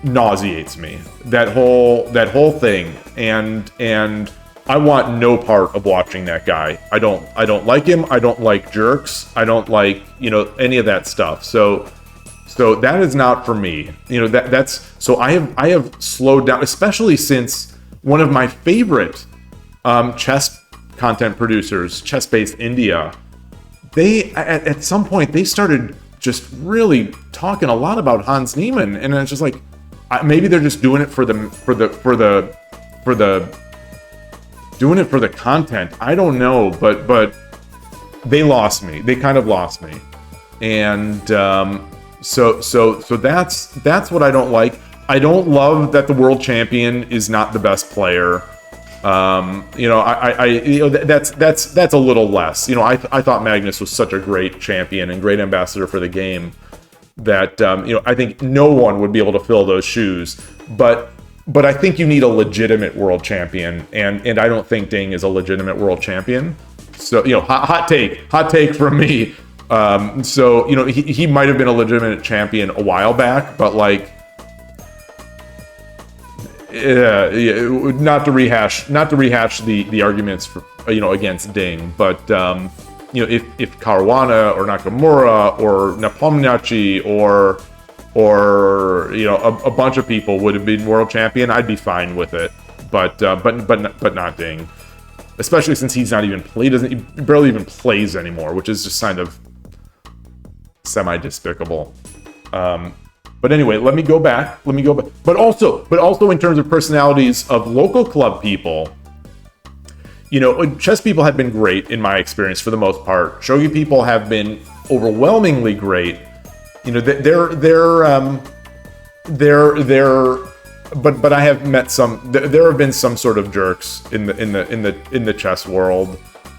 nauseates me. That whole thing, and I want no part of watching that guy. I don't like him. I don't like jerks. I don't like any of that stuff. So that is not for me. That's so I have slowed down, especially since one of my favorite chess content producers, Chess Based India, they at some point they started just really talking a lot about Hans Niemann, and it's just like, maybe they're just doing it for the content. I don't know, but they lost me. They kind of lost me, and so that's what I don't like. I don't love that the world champion is not the best player. That's a little less. I thought Magnus was such a great champion and great ambassador for the game that I think no one would be able to fill those shoes. But I think you need a legitimate world champion, and I don't think Ding is a legitimate world champion. So hot take from me. He might have been a legitimate champion a while back, but like. Yeah, not to rehash the arguments for, against Ding, but if Caruana or Nakamura or Nepomniachtchi or a bunch of people would have been world champion, I'd be fine with it. But not Ding, especially since he's not even he barely even plays anymore, which is just kind of semi-despicable. But anyway, let me go back. But also in terms of personalities of local club people, chess people have been great in my experience for the most part. Shogi people have been overwhelmingly great. But I have met some. There have been some sort of jerks in the chess world.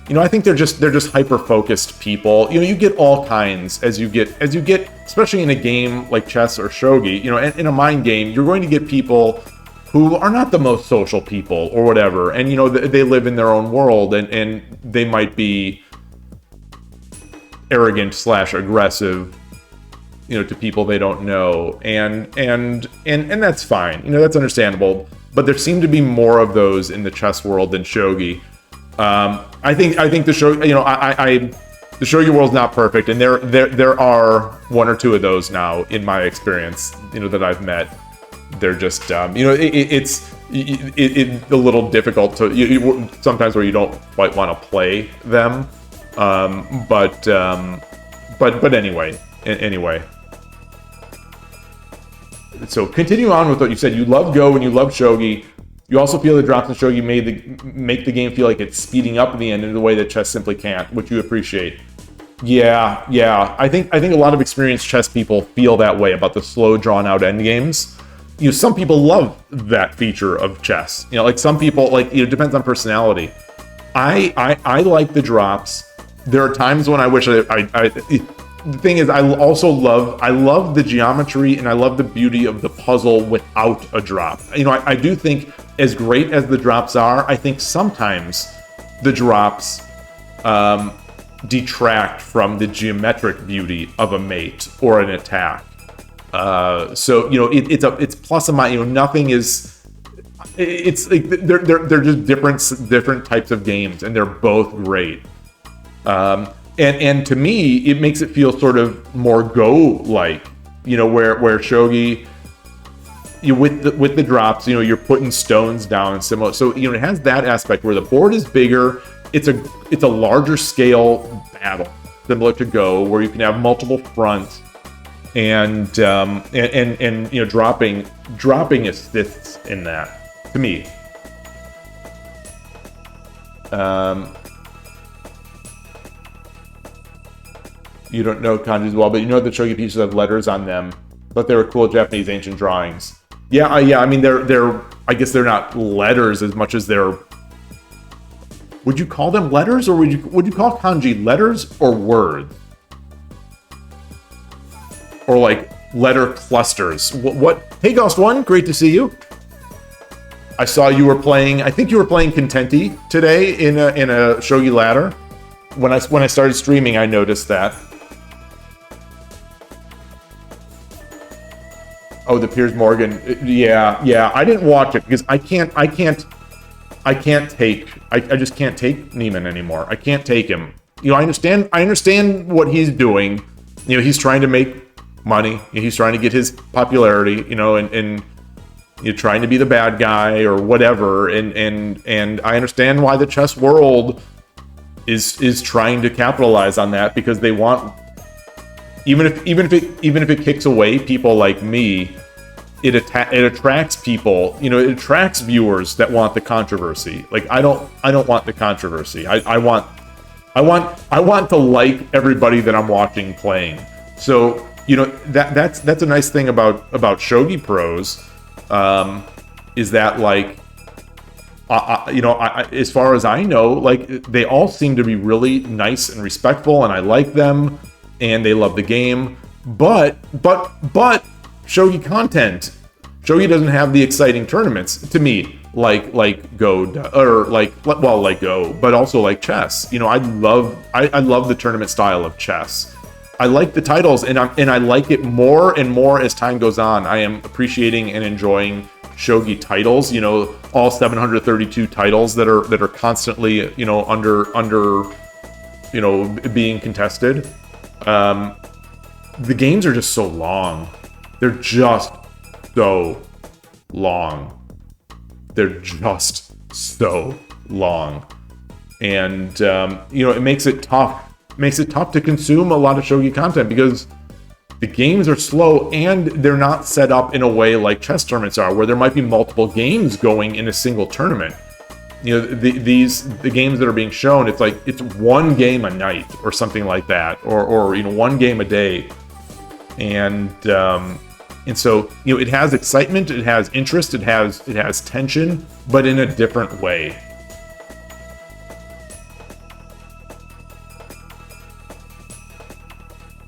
I think they're just hyper focused people. You get all kinds as you get, especially in a game like chess or shogi. In a mind game, you're going to get people who are not the most social people or whatever, and they live in their own world, and they might be arrogant / aggressive, to people they don't know, and that's fine. That's understandable. But there seem to be more of those in the chess world than shogi. I think the show, the shogi world's not perfect, and there are one or two of those now in my experience, that I've met. They're just, it's a little difficult to sometimes where you don't quite want to play them, but anyway. So continue on with what you said. You love Go and you love shogi. You also feel the drops in shogi make the game feel like it's speeding up in the end in a way that chess simply can't, which you appreciate. Yeah. I think a lot of experienced chess people feel that way about the slow, drawn-out endgames. Some people love that feature of chess. Like some people, it depends on personality. I like the drops. There are times when I wish the thing is, I love the geometry and I love the beauty of the puzzle without a drop. I do think, as great as the drops are, I think sometimes the drops detract from the geometric beauty of a mate or an attack. So it's plus and minus. Nothing is. It's like they're just different types of games, and they're both great. And to me, it makes it feel sort of more Go-like, where shogi, with the drops, you're putting stones down and similar. So it has that aspect where the board is bigger. It's a larger scale battle, similar to Go, where you can have multiple fronts, and dropping assists in that to me. You don't know kanjis well, but you know the shogi pieces have letters on them, but they were cool Japanese ancient drawings. Yeah. I mean, they're. I guess they're not letters as much as they're. Would you call them letters, or would you call kanji letters or words, or like letter clusters? What? Hey, Ghost One, great to see you. I saw you were playing. I think you were playing Contenti today in a shogi ladder. When I started streaming, I noticed that. Oh, the Piers Morgan. Yeah. I didn't watch it because I just can't take Neiman anymore. I can't take him. I understand what he's doing. He's trying to make money. He's trying to get his popularity, and you're trying to be the bad guy or whatever. And I understand why the chess world is trying to capitalize on that, because they want, even if it kicks away people like me, it attracts people. It attracts viewers that want the controversy. Like I don't want the controversy. I want to like everybody that I'm watching playing. So that's a nice thing about shogi pros, is that like. As far as I know, like they all seem to be really nice and respectful, and I like them, and they love the game. But shogi content, shogi doesn't have the exciting tournaments to me, like Go, or like Go, but also like chess. I love the tournament style of chess. I like the titles, and I like it more and more as time goes on. I am appreciating and enjoying shogi titles, all 732 titles that are constantly, under being contested. The games are just so long. They're just so long. And it makes it tough. To consume a lot of shogi content because the games are slow, and they're not set up in a way like chess tournaments are, where there might be multiple games going in a single tournament. You know, the games that are being shown, it's like it's one game a night or something like that, or you know, one game a day, and so, you know, it has excitement, it has interest, it has tension, but in a different way.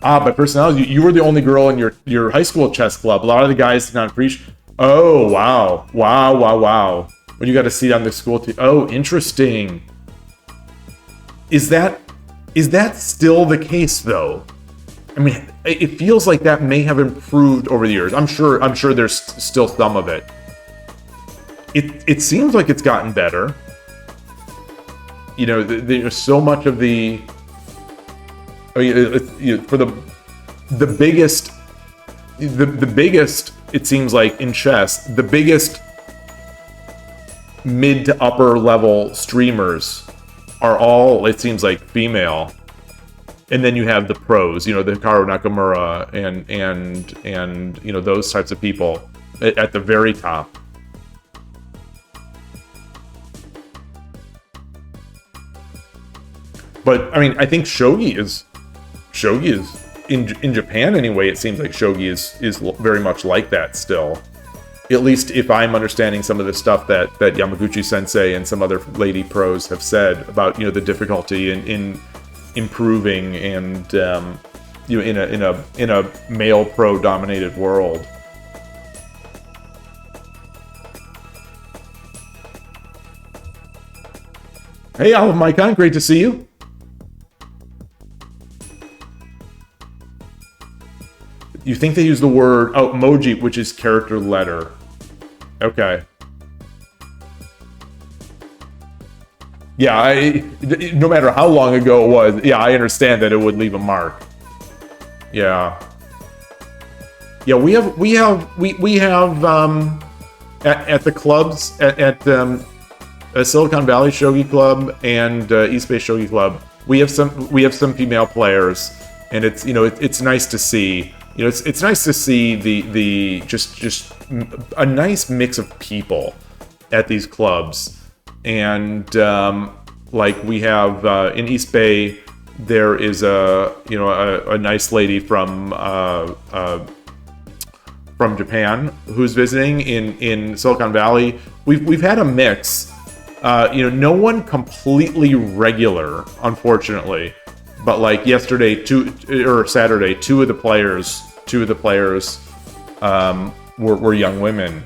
By personality, you were the only girl in your high school chess club. A lot of the guys did not appreciate. Oh, wow. Wow. When you got a seat on the school team. Oh, interesting. Is that still the case, though? I mean, it feels like that may have improved over the years. I'm sure there's still some of it. It seems like it's gotten better. You know, there's so much of the... for the biggest, it seems like in chess, the biggest mid to upper level streamers are all, it seems like, female. And then you have the pros, you know, the Hikaru Nakamura and you know, those types of people at the very top. But I mean, I think Shogi is in Japan anyway. It seems like Shogi is very much like that still. At least if I'm understanding some of the stuff that Yamaguchi Sensei and some other lady pros have said about, you know, the difficulty in improving and you know, in a male pro dominated world. Hey, Olive Mycon, great to see you. You think they use the word emoji, which is character letter. Okay. Yeah, no matter how long ago it was, yeah, I understand that it would leave a mark. Yeah. Yeah, we have at the clubs at Silicon Valley Shogi Club and East Bay Shogi Club, we have some female players, and it's, you know, it's nice to see. You know, it's nice to see the just a nice mix of people at these clubs. And like we have in East Bay, there is a nice lady from Japan who's visiting. In Silicon Valley, we've had a mix. You know, no one completely regular, unfortunately, but like yesterday, Saturday, two of the players were young women.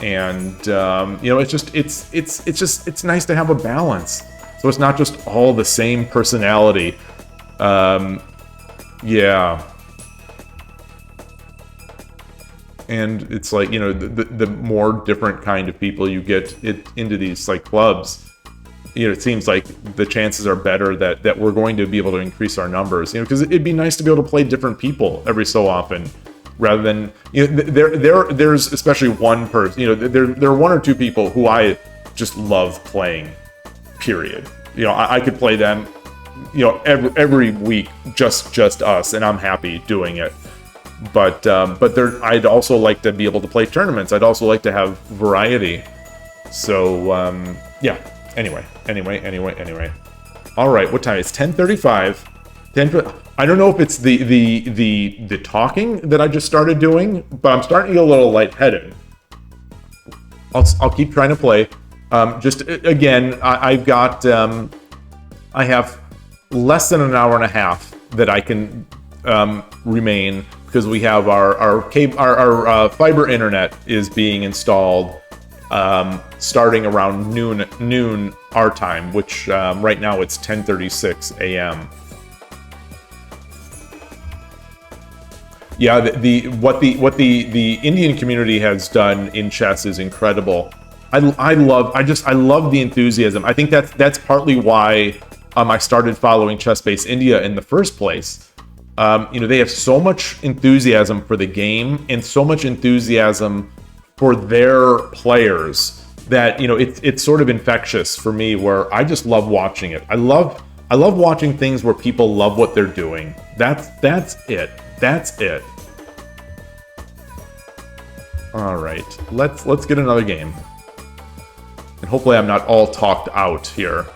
And you know, it's nice to have a balance, so it's not just all the same personality. Yeah, and it's like, you know, the more different kind of people you get into these like clubs, you know, it seems like the chances are better that we're going to be able to increase our numbers. You know, because it'd be nice to be able to play different people every so often. Rather than, you know, there's especially one person, you know, there are one or two people who I just love playing, period. You know, I could play them, you know, every week, just us, and I'm happy doing it. But I'd also like to be able to play tournaments. I'd also like to have variety. So yeah. Anyway. All right, what time? It's 10:35. I don't know if it's the talking that I just started doing, but I'm starting to get a little lightheaded. I'll keep trying to play. Just again, I have less than an hour and a half that I can remain, because we have our fiber internet is being installed starting around noon our time, which right now it's 10:36 a.m. Yeah, what the Indian community has done in chess is incredible. I love the enthusiasm. I think that's partly why I started following Chess Base India in the first place. You know, they have so much enthusiasm for the game and so much enthusiasm for their players that, you know, it's sort of infectious for me, where I just love watching it. I love watching things where people love what they're doing. That's it. All right, let's get another game, and hopefully I'm not all talked out here.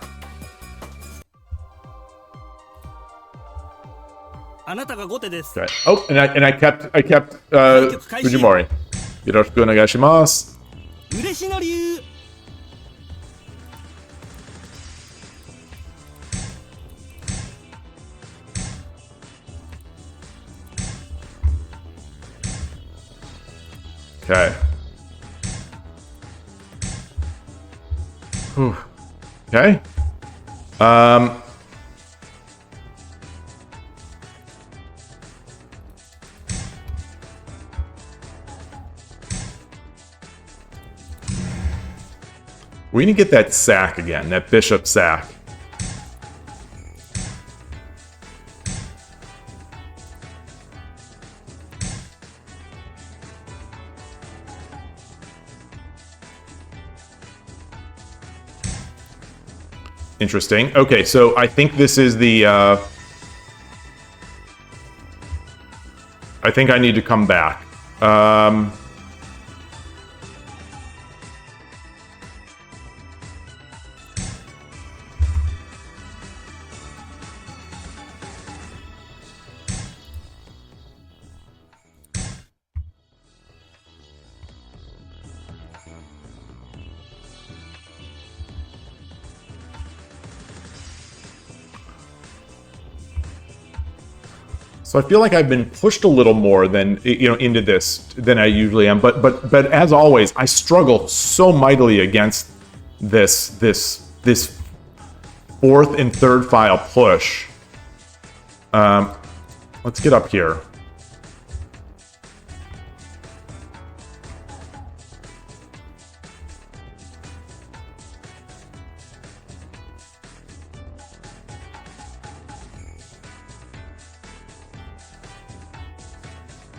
Okay. Oh, and I kept Fujimori. Yoroshiku onegaishimasu. Okay. Whew. Okay. We need to get that sack again, that bishop sack. Interesting. Okay, so I think this is the... I think I need to come back. So I feel like I've been pushed a little more than, you know, into this than I usually am. But as always, I struggle so mightily against this fourth and third file push. Let's get up here.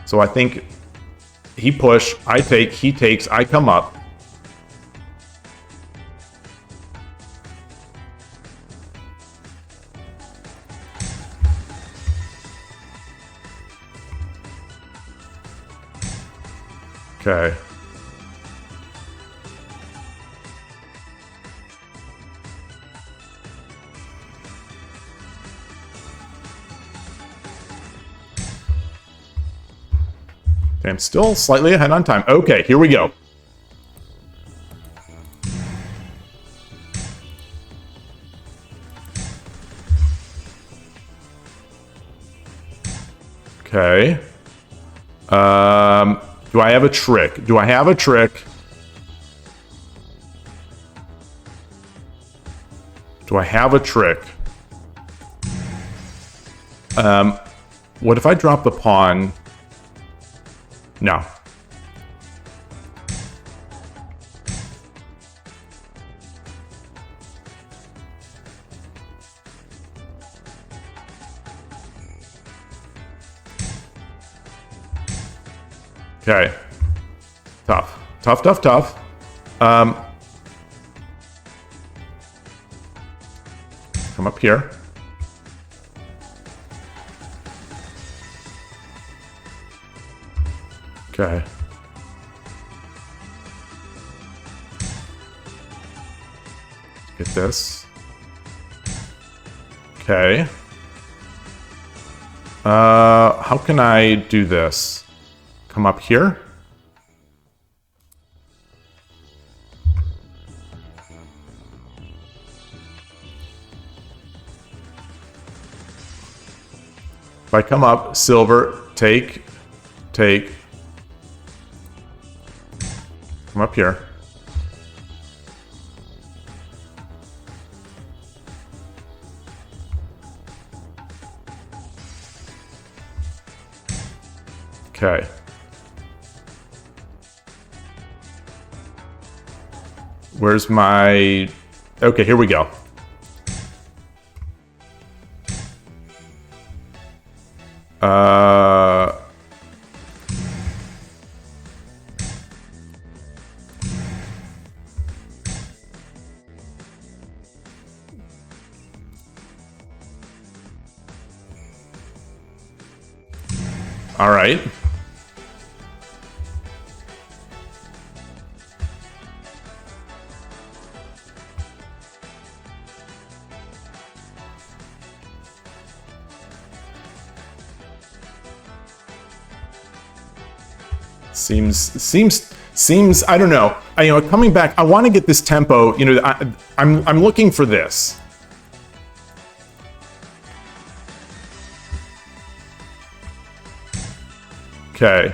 So I think he push, I take, he takes, I come up. Okay. Okay, I'm still slightly ahead on time. Okay, here we go. Okay. Do I have a trick? Do I have a trick? Do I have a trick? What if I drop the pawn? No. Okay. Tough. Tough, tough, tough. Come up here. Okay. Get this. Okay. How can I do this? Come up here. If I come up, silver, take. Come up here. Okay. Where's my... Okay, here we go. All right. Seems. I don't know. Coming back, I want to get this tempo. I'm looking for this. Okay.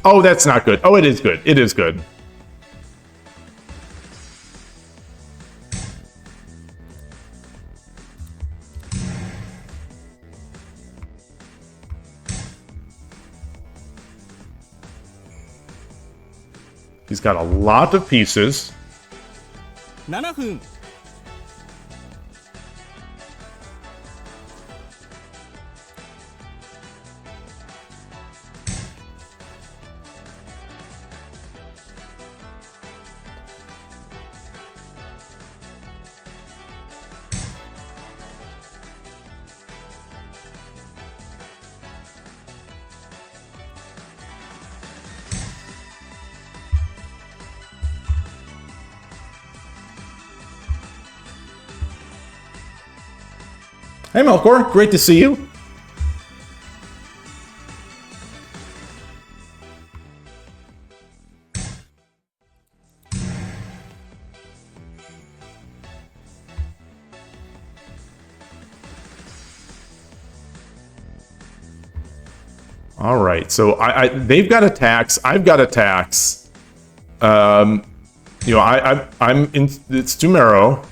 Oh, that's not good. Oh, it is good. It is good. He's got a lot of pieces. 7分 Hey, Melkor. Great to see you. All right, so they've got attacks. I've got attacks. I'm in. It's Tumero.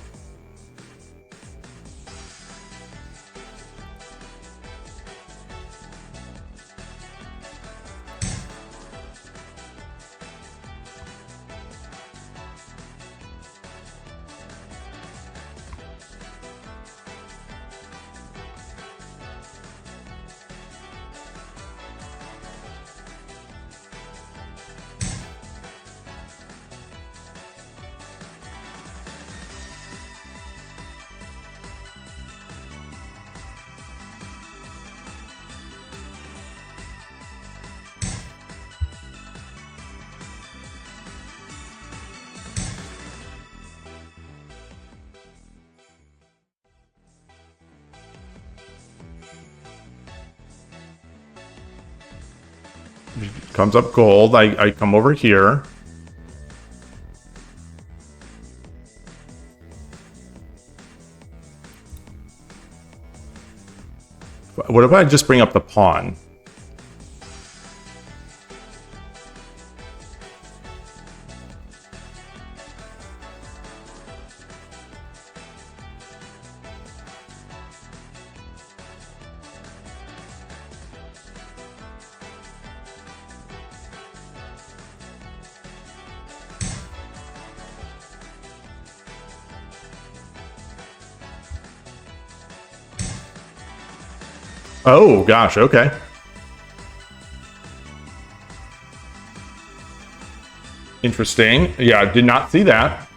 Comes up gold. I come over here. What if I just bring up the pawn? Oh, gosh, okay. Interesting. Yeah, I did not see that.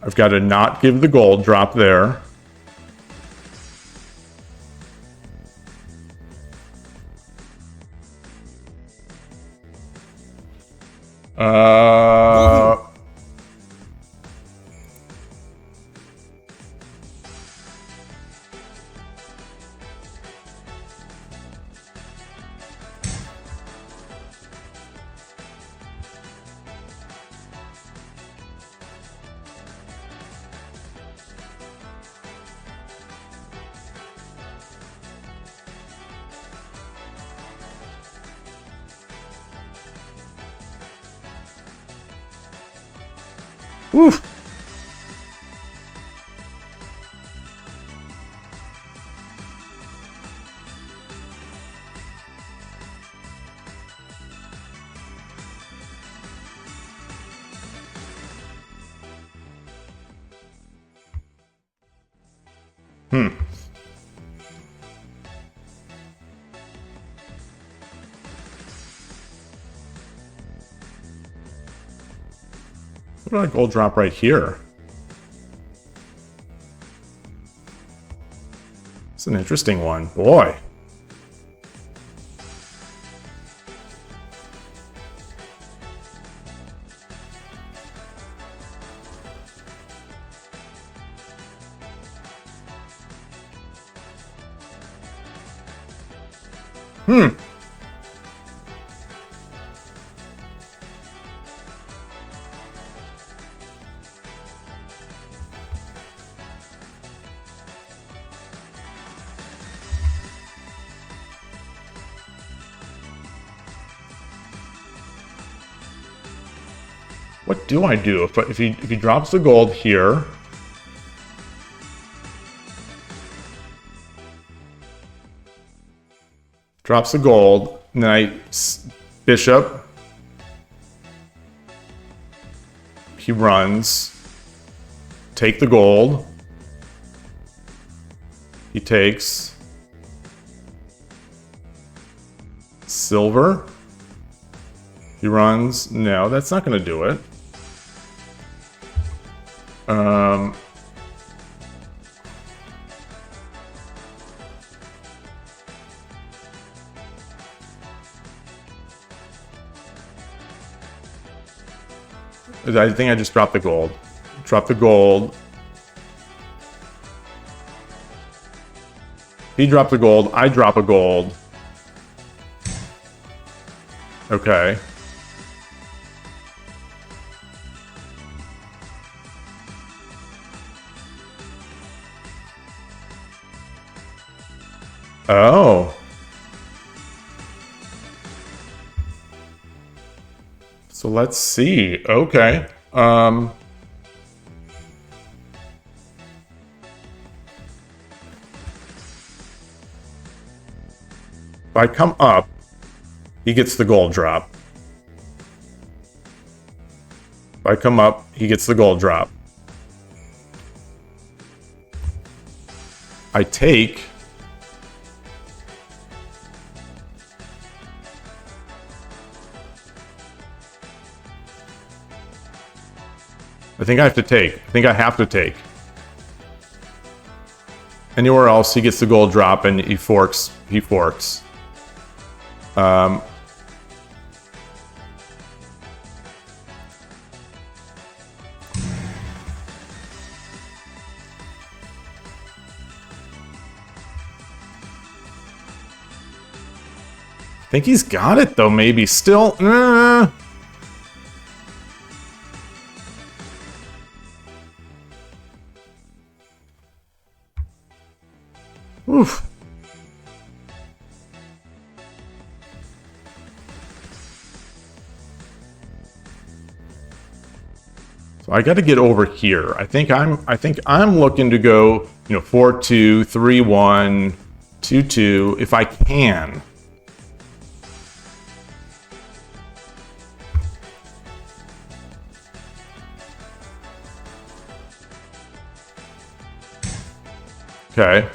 I've got to not give the gold drop there. Oof. What about a gold drop right here? It's an interesting one. Boy. What do I do if he drops the gold here? Drops the gold, and then bishop. He runs. Take the gold. He takes silver. He runs. No, that's not going to do it. I think I just dropped the gold. Drop the gold. He dropped the gold. I drop a gold. Okay. Oh. So let's see. Okay. If I come up, he gets the gold drop. If I come up, he gets the gold drop. I take. I think I have to take. I think I have to take. Anywhere else, he gets the gold drop and he forks. He forks. I think he's got it though, maybe. Still. Oof. So I got to get over here. I think I'm looking to go, 4-2, 3-1, 2-2 if I can. Okay.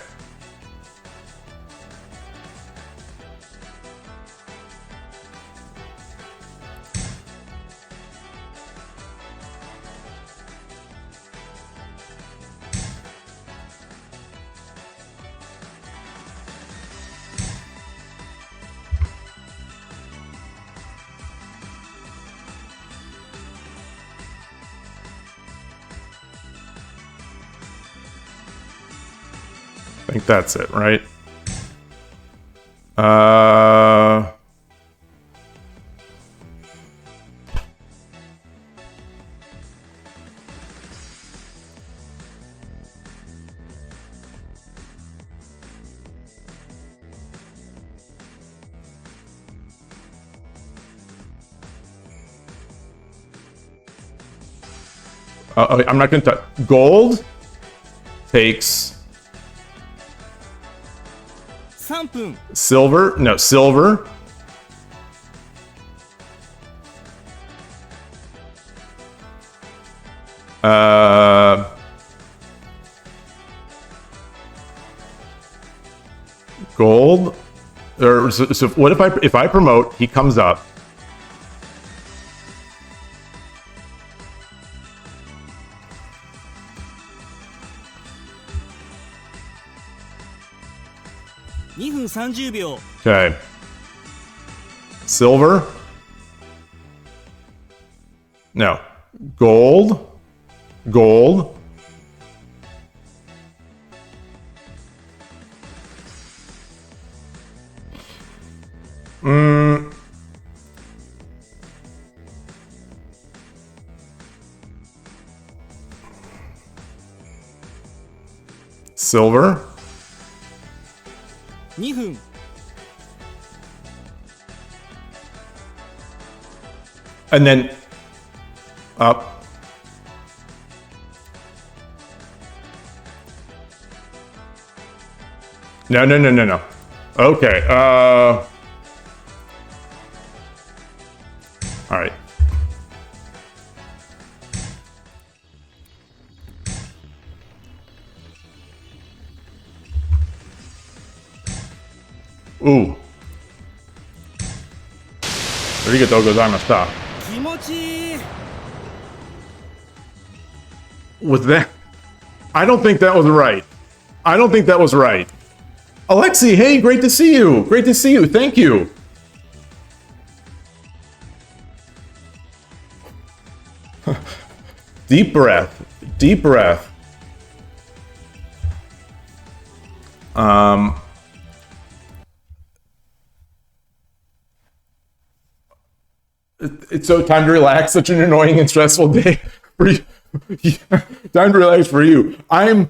I think that's it, right? I'm not going to touch. Gold takes 3分 silver. No, silver. Gold. Or so what if I promote? He comes up. 2分30秒 Okay. Silver? No. Gold? Gold? Silver? 2分 And then up. No. Okay. All right. Ooh. ありがとうございました。気持ちいい Was that? I don't think that was right. I don't think that was right. Alexi, hey, great to see you. Great to see you. Thank you. Deep breath. Deep breath. It's so time to relax. Such an annoying and stressful day for you. Time to relax for you. It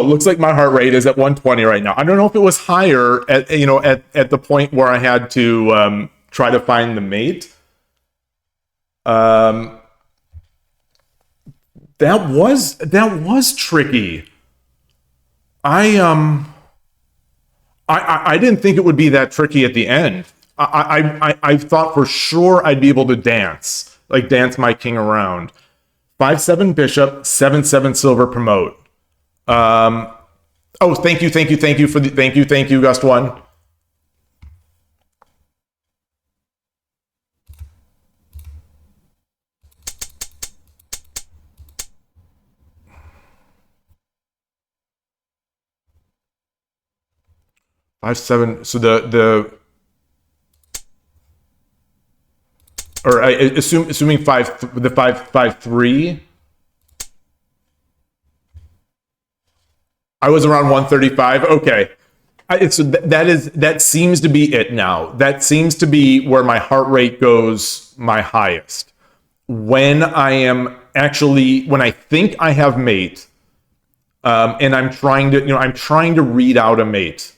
looks like my heart rate is at 120 right now. I don't know if it was higher at the point where I had to try to find the mate. That was tricky. I didn't think it would be that tricky at the end. I thought for sure I'd be able to dance my king around. 5-7 bishop, 7-7 silver promote. Thank you for the thank you, Gust One. Five seven. So assuming 5-3. I was around 135. Okay. That seems to be it now. That seems to be where my heart rate goes my highest. When I think I have mate, and I'm trying to read out a mate.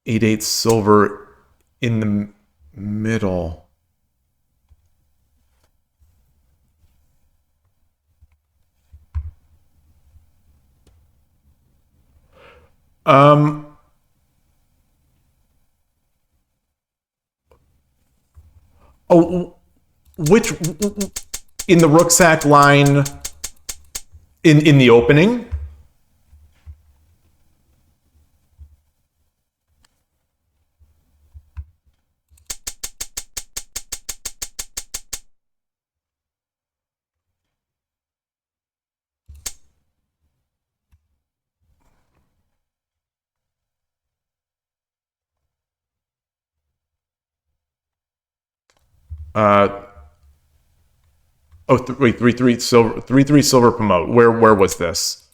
8-8 silver in the middle. Which in the rucksack line in the opening? Wait, 3-3 silver, 3-3 silver promote. Where was this?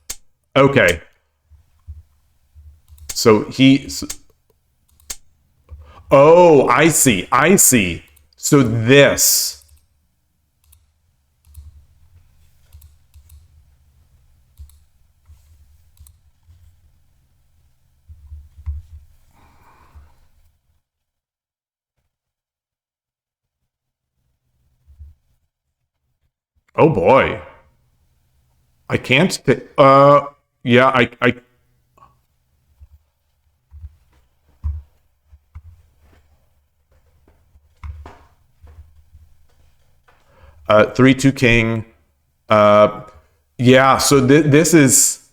Okay. So I see. So this. Oh boy. I can't. Yeah, I 3-2 king. Yeah, so this is.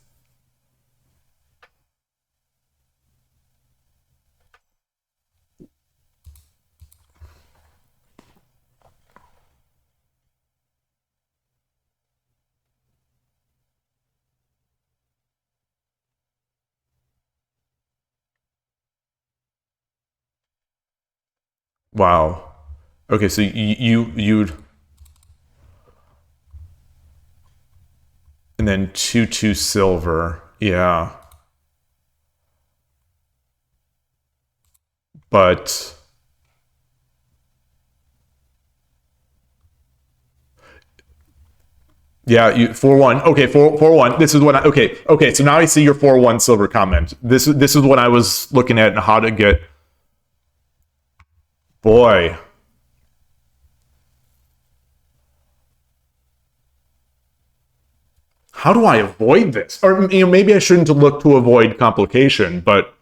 Wow. Okay, so you'd and then 2/2 silver. Yeah. But yeah, you 4/1. Okay, 4/1. This is what okay. So now I see your 4/1 silver comment. This is what I was looking at and how to get. Boy. How do I avoid this? Or maybe I shouldn't look to avoid complication, but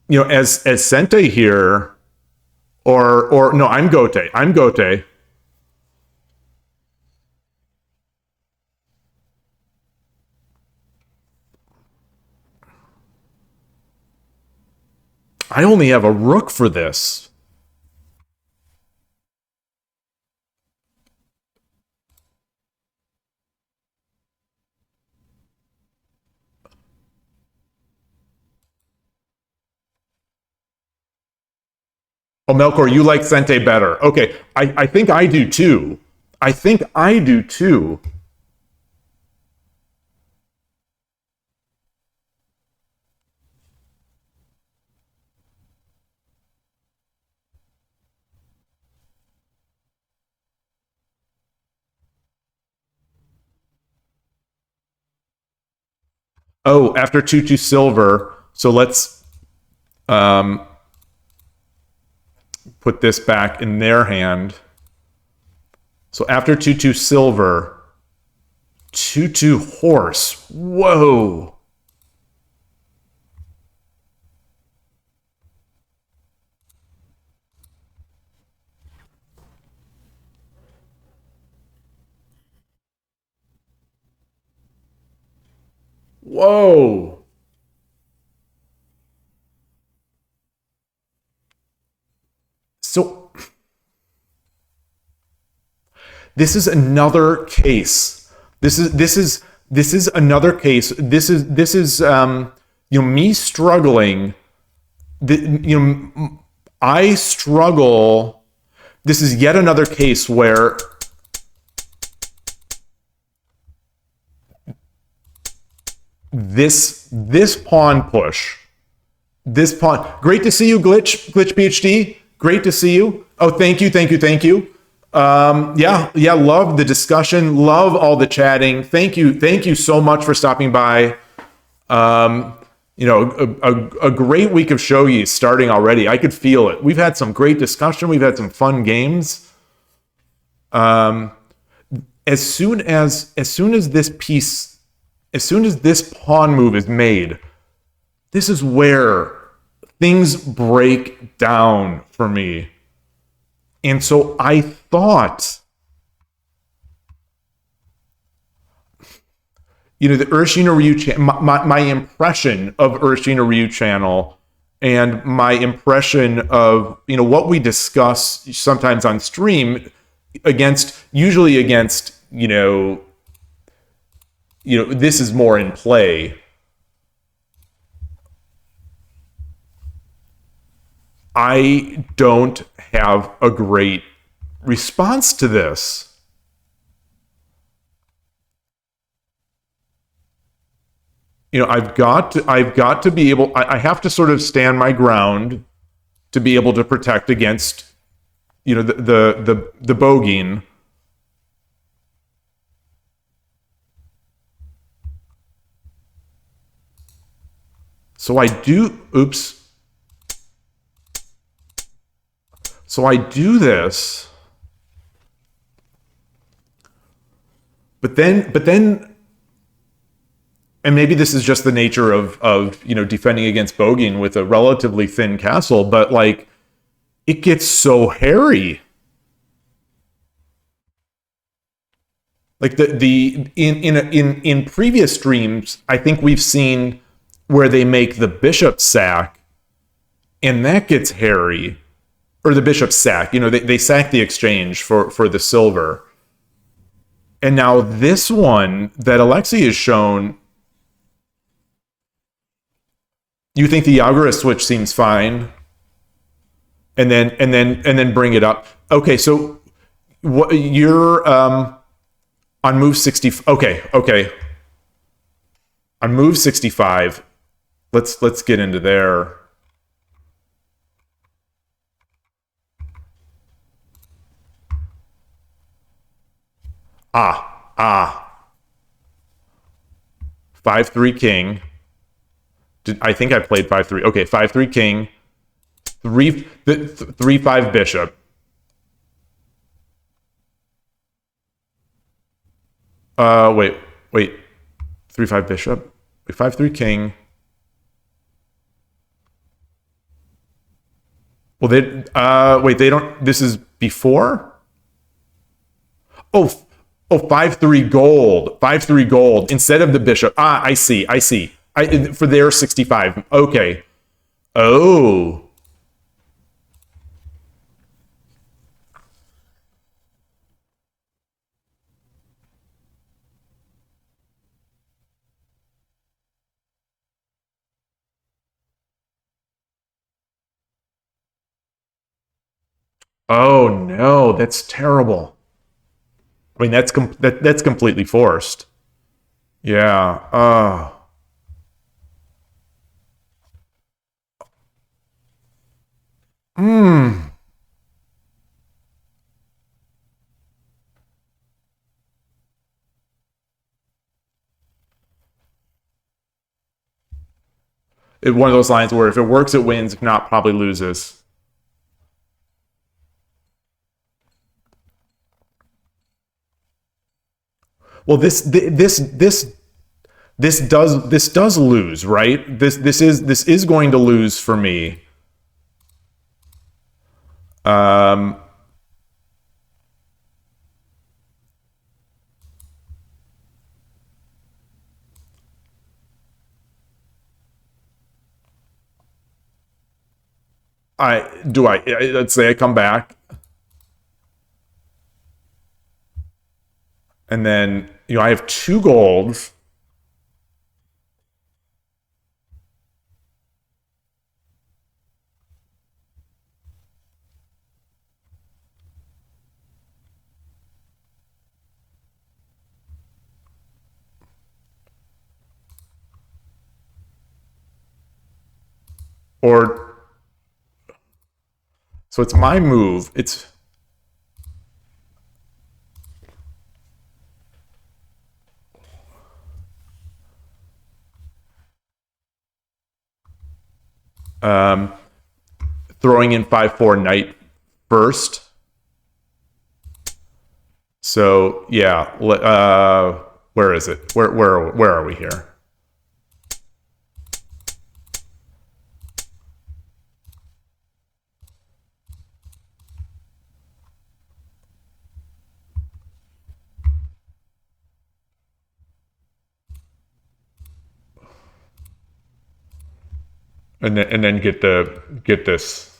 as Sente here, or no, I'm Gote. I'm Gote. I only have a rook for this. Oh, Melkor, you like Sente better. Okay, I think I do too. I think I do too. Oh, after 2/2 silver. So let's put this back in their hand. So after 2/2 silver, 2/2 horse. Whoa. Whoa. So this is another case. This is another case. This is me struggling. I struggle. This is yet another case where this pawn push, this pawn. Great to see you, Glitch PhD. Great to see you. Oh, thank you. Yeah, love the discussion, love all the chatting. Thank you so much for stopping by. A great week of shogi starting already. I could feel it. We've had some great discussion. We've had some fun games. As soon as this pawn move is made, this is where things break down for me. And so I thought, the Urshina Ryu channel, my impression of Urshina Ryu channel and my impression of, what we discuss sometimes on stream usually against, this is more in play. I don't have a great response to this. I've got to be able. I have to sort of stand my ground to be able to protect against, the bogeying. So I do. Oops. So I do this, but then, and maybe this is just the nature of defending against bogeying with a relatively thin castle, but it gets so hairy. In previous streams, I think we've seen where they make the bishop sack, and that gets hairy. Or the bishop sack, they sack the exchange for the silver. And now this one that Alexei has shown, you think the Yagura switch seems fine? and then bring it up. Okay, so what you're on move 60. Okay. On move 65, let's get into there. Ah. 5-3 king. I think I played 5-3. Okay, 5-3 king. 3-5 bishop. Wait. 3-5 bishop. 5-3 king. Well, they don't. This is before. Oh, 5-3 gold. 5-3 gold instead of the bishop. I see. For their 65. Okay. Oh. Oh no, that's terrible. I mean, that's completely forced. Yeah. One of those lines where if it works, it wins. If not, probably loses. Well, this does lose, right? This is going to lose for me. Um, let's say I come back, and then I have 2 golds. Or so it's my move. It's um, throwing in 5-4 knight first. So yeah, where is it? Where are we here? And then get this.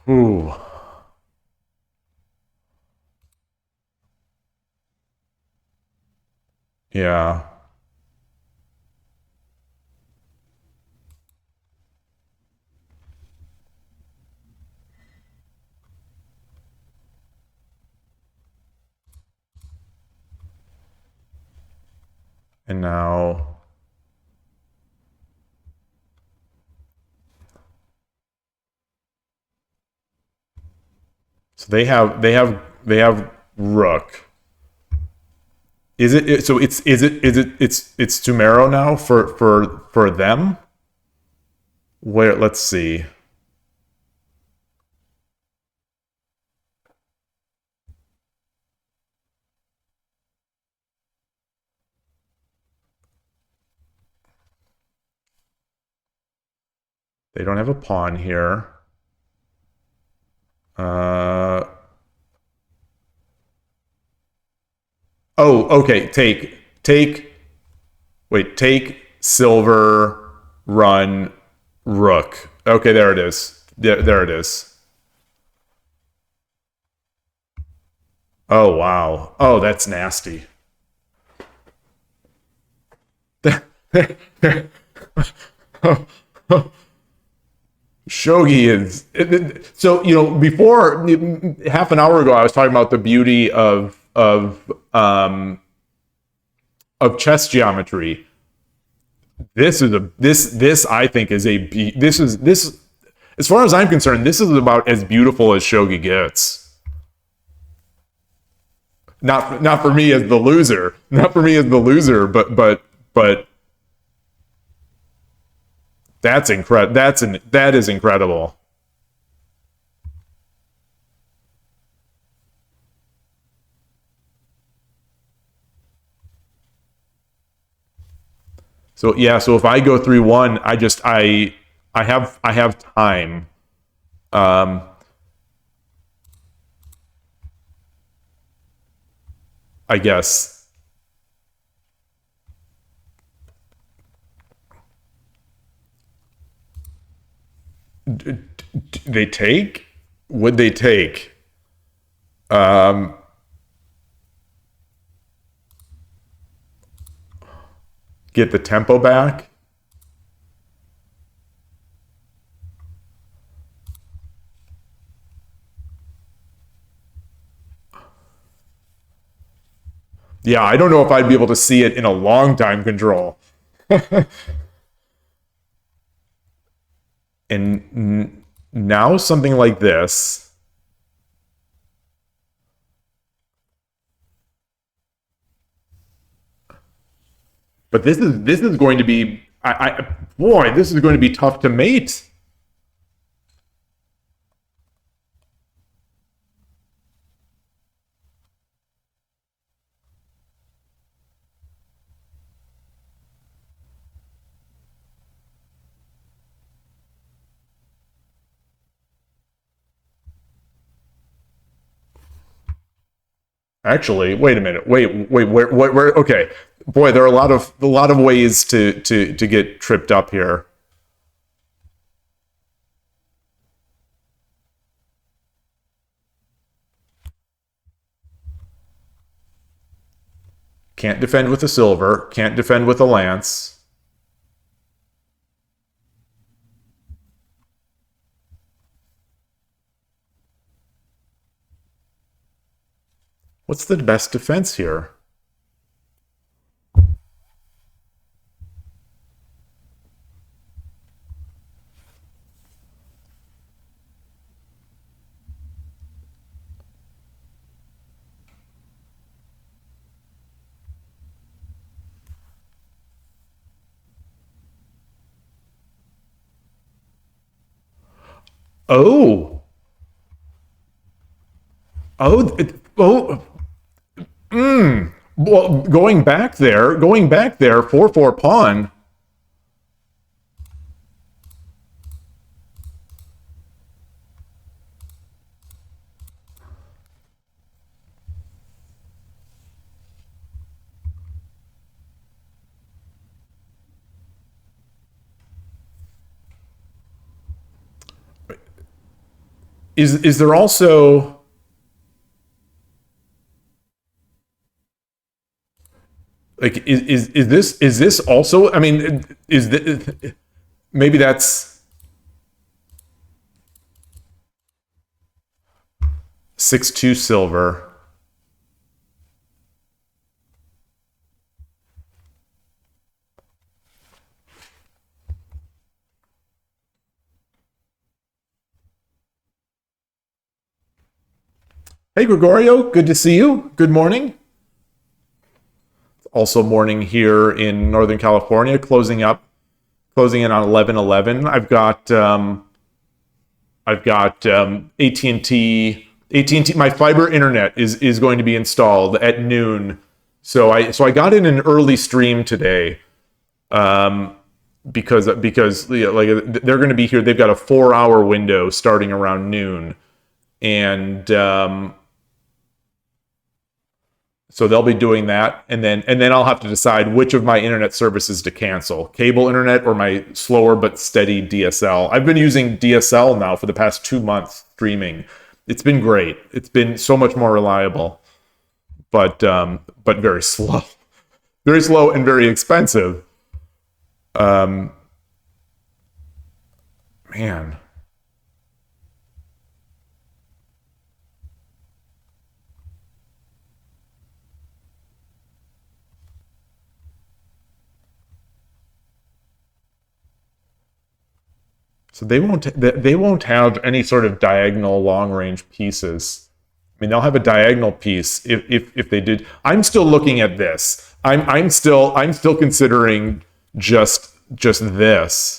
Ooh. Yeah. And now so they have rook. Is it so it's Tumero now for them? Where let's see. They don't have a pawn here. Uh Oh, okay. Take silver, run, rook. Okay, there it is. There it is. Oh wow. Oh, that's nasty. Shogi is so before half an hour ago I was talking about the beauty of chess geometry. This I think is this as far as I'm concerned, this is about as beautiful as shogi gets. Not for me as the loser. Not for me as the loser, but that's incredible. That is incredible. So yeah, so if I go 3-1, I have time. Um, I guess. They take? Would they take? Um, get the tempo back? Yeah, I don't know if I'd be able to see it in a long time control. And now something like this. But this is going to be boy, this is going to be tough to mate. Actually, wait a minute. Wait. Where? Okay, boy, there are a lot of ways to get tripped up here. Can't defend with a silver. Can't defend with a lance. What's the best defense here? Oh, oh. Well, going back there, 4-4 pawn. Is there also like is this also? I mean, is this, maybe that's 6-2 silver. Hey Gregorio, good to see you. Good morning. Also morning here in Northern California, closing in on 11:11. I've got AT&T. My fiber internet is going to be installed at noon. So I got in an early stream today, because like they're going to be here. They've got a 4-hour window starting around noon, and so they'll be doing that, and then I'll have to decide which of my internet services to cancel: cable internet or my slower but steady DSL. I've been using DSL now for the past 2 months streaming. It's been great. It's been so much more reliable, but very slow, and very expensive. Um, man. So they won't have any sort of diagonal long range pieces. I mean, they'll have a diagonal piece if they did. I'm still looking at this. I'm still considering just this.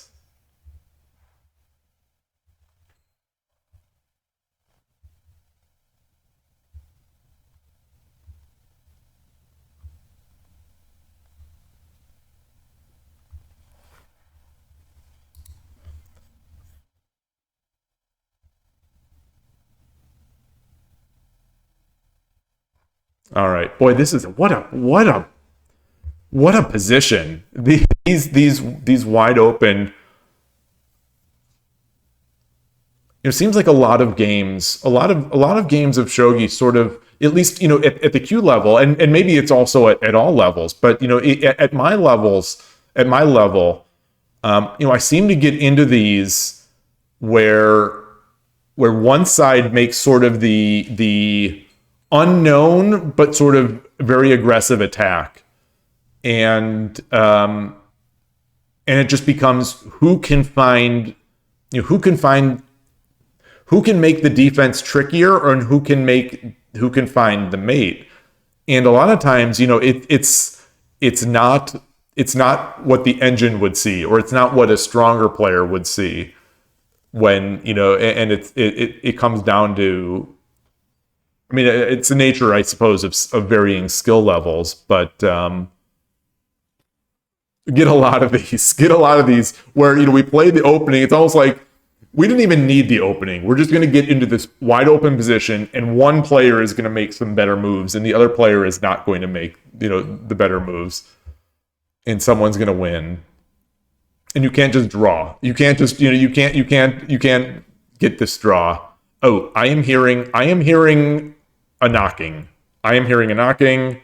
All right, boy, this is what a position. These wide open. It seems like a lot of games of shogi sort of, at least at the Q level, and maybe it's also at all levels, but at my level, I seem to get into these where one side makes sort of the unknown but sort of very aggressive attack, and it just becomes who can make the defense trickier, and who can find the mate. And a lot of times, it's not what the engine would see, or it's not what a stronger player would see when, and it comes down to, I mean, it's the nature, I suppose, of varying skill levels, but get a lot of these where, we play the opening. It's almost like we didn't even need the opening. We're just going to get into this wide open position, and one player is going to make some better moves, and the other player is not going to make, the better moves, and someone's going to win. And you can't just draw. You can't just, you can't get this draw. Oh, I am hearing a knocking. I am hearing a knocking.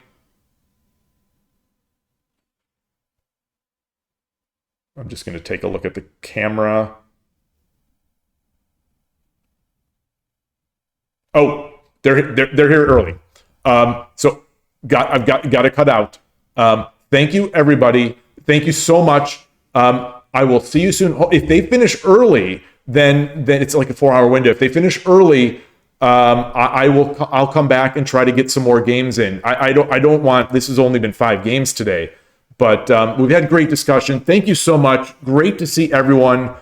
I'm just going to take a look at the camera. Oh, they're here early. So I've got to cut out. Thank you, everybody. Thank you so much. I will see you soon. If they finish early, then it's like a 4-hour window. If they finish early, I'll come back and try to get some more games in. I don't want. This has only been 5 games today, but we've had great discussion. Thank you so much. Great to see everyone.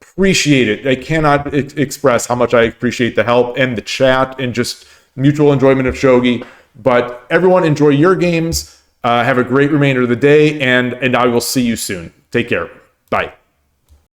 Appreciate it. I cannot express how much I appreciate the help and the chat and just mutual enjoyment of shogi. But everyone, enjoy your games. Have a great remainder of the day, and I will see you soon. Take care. Bye.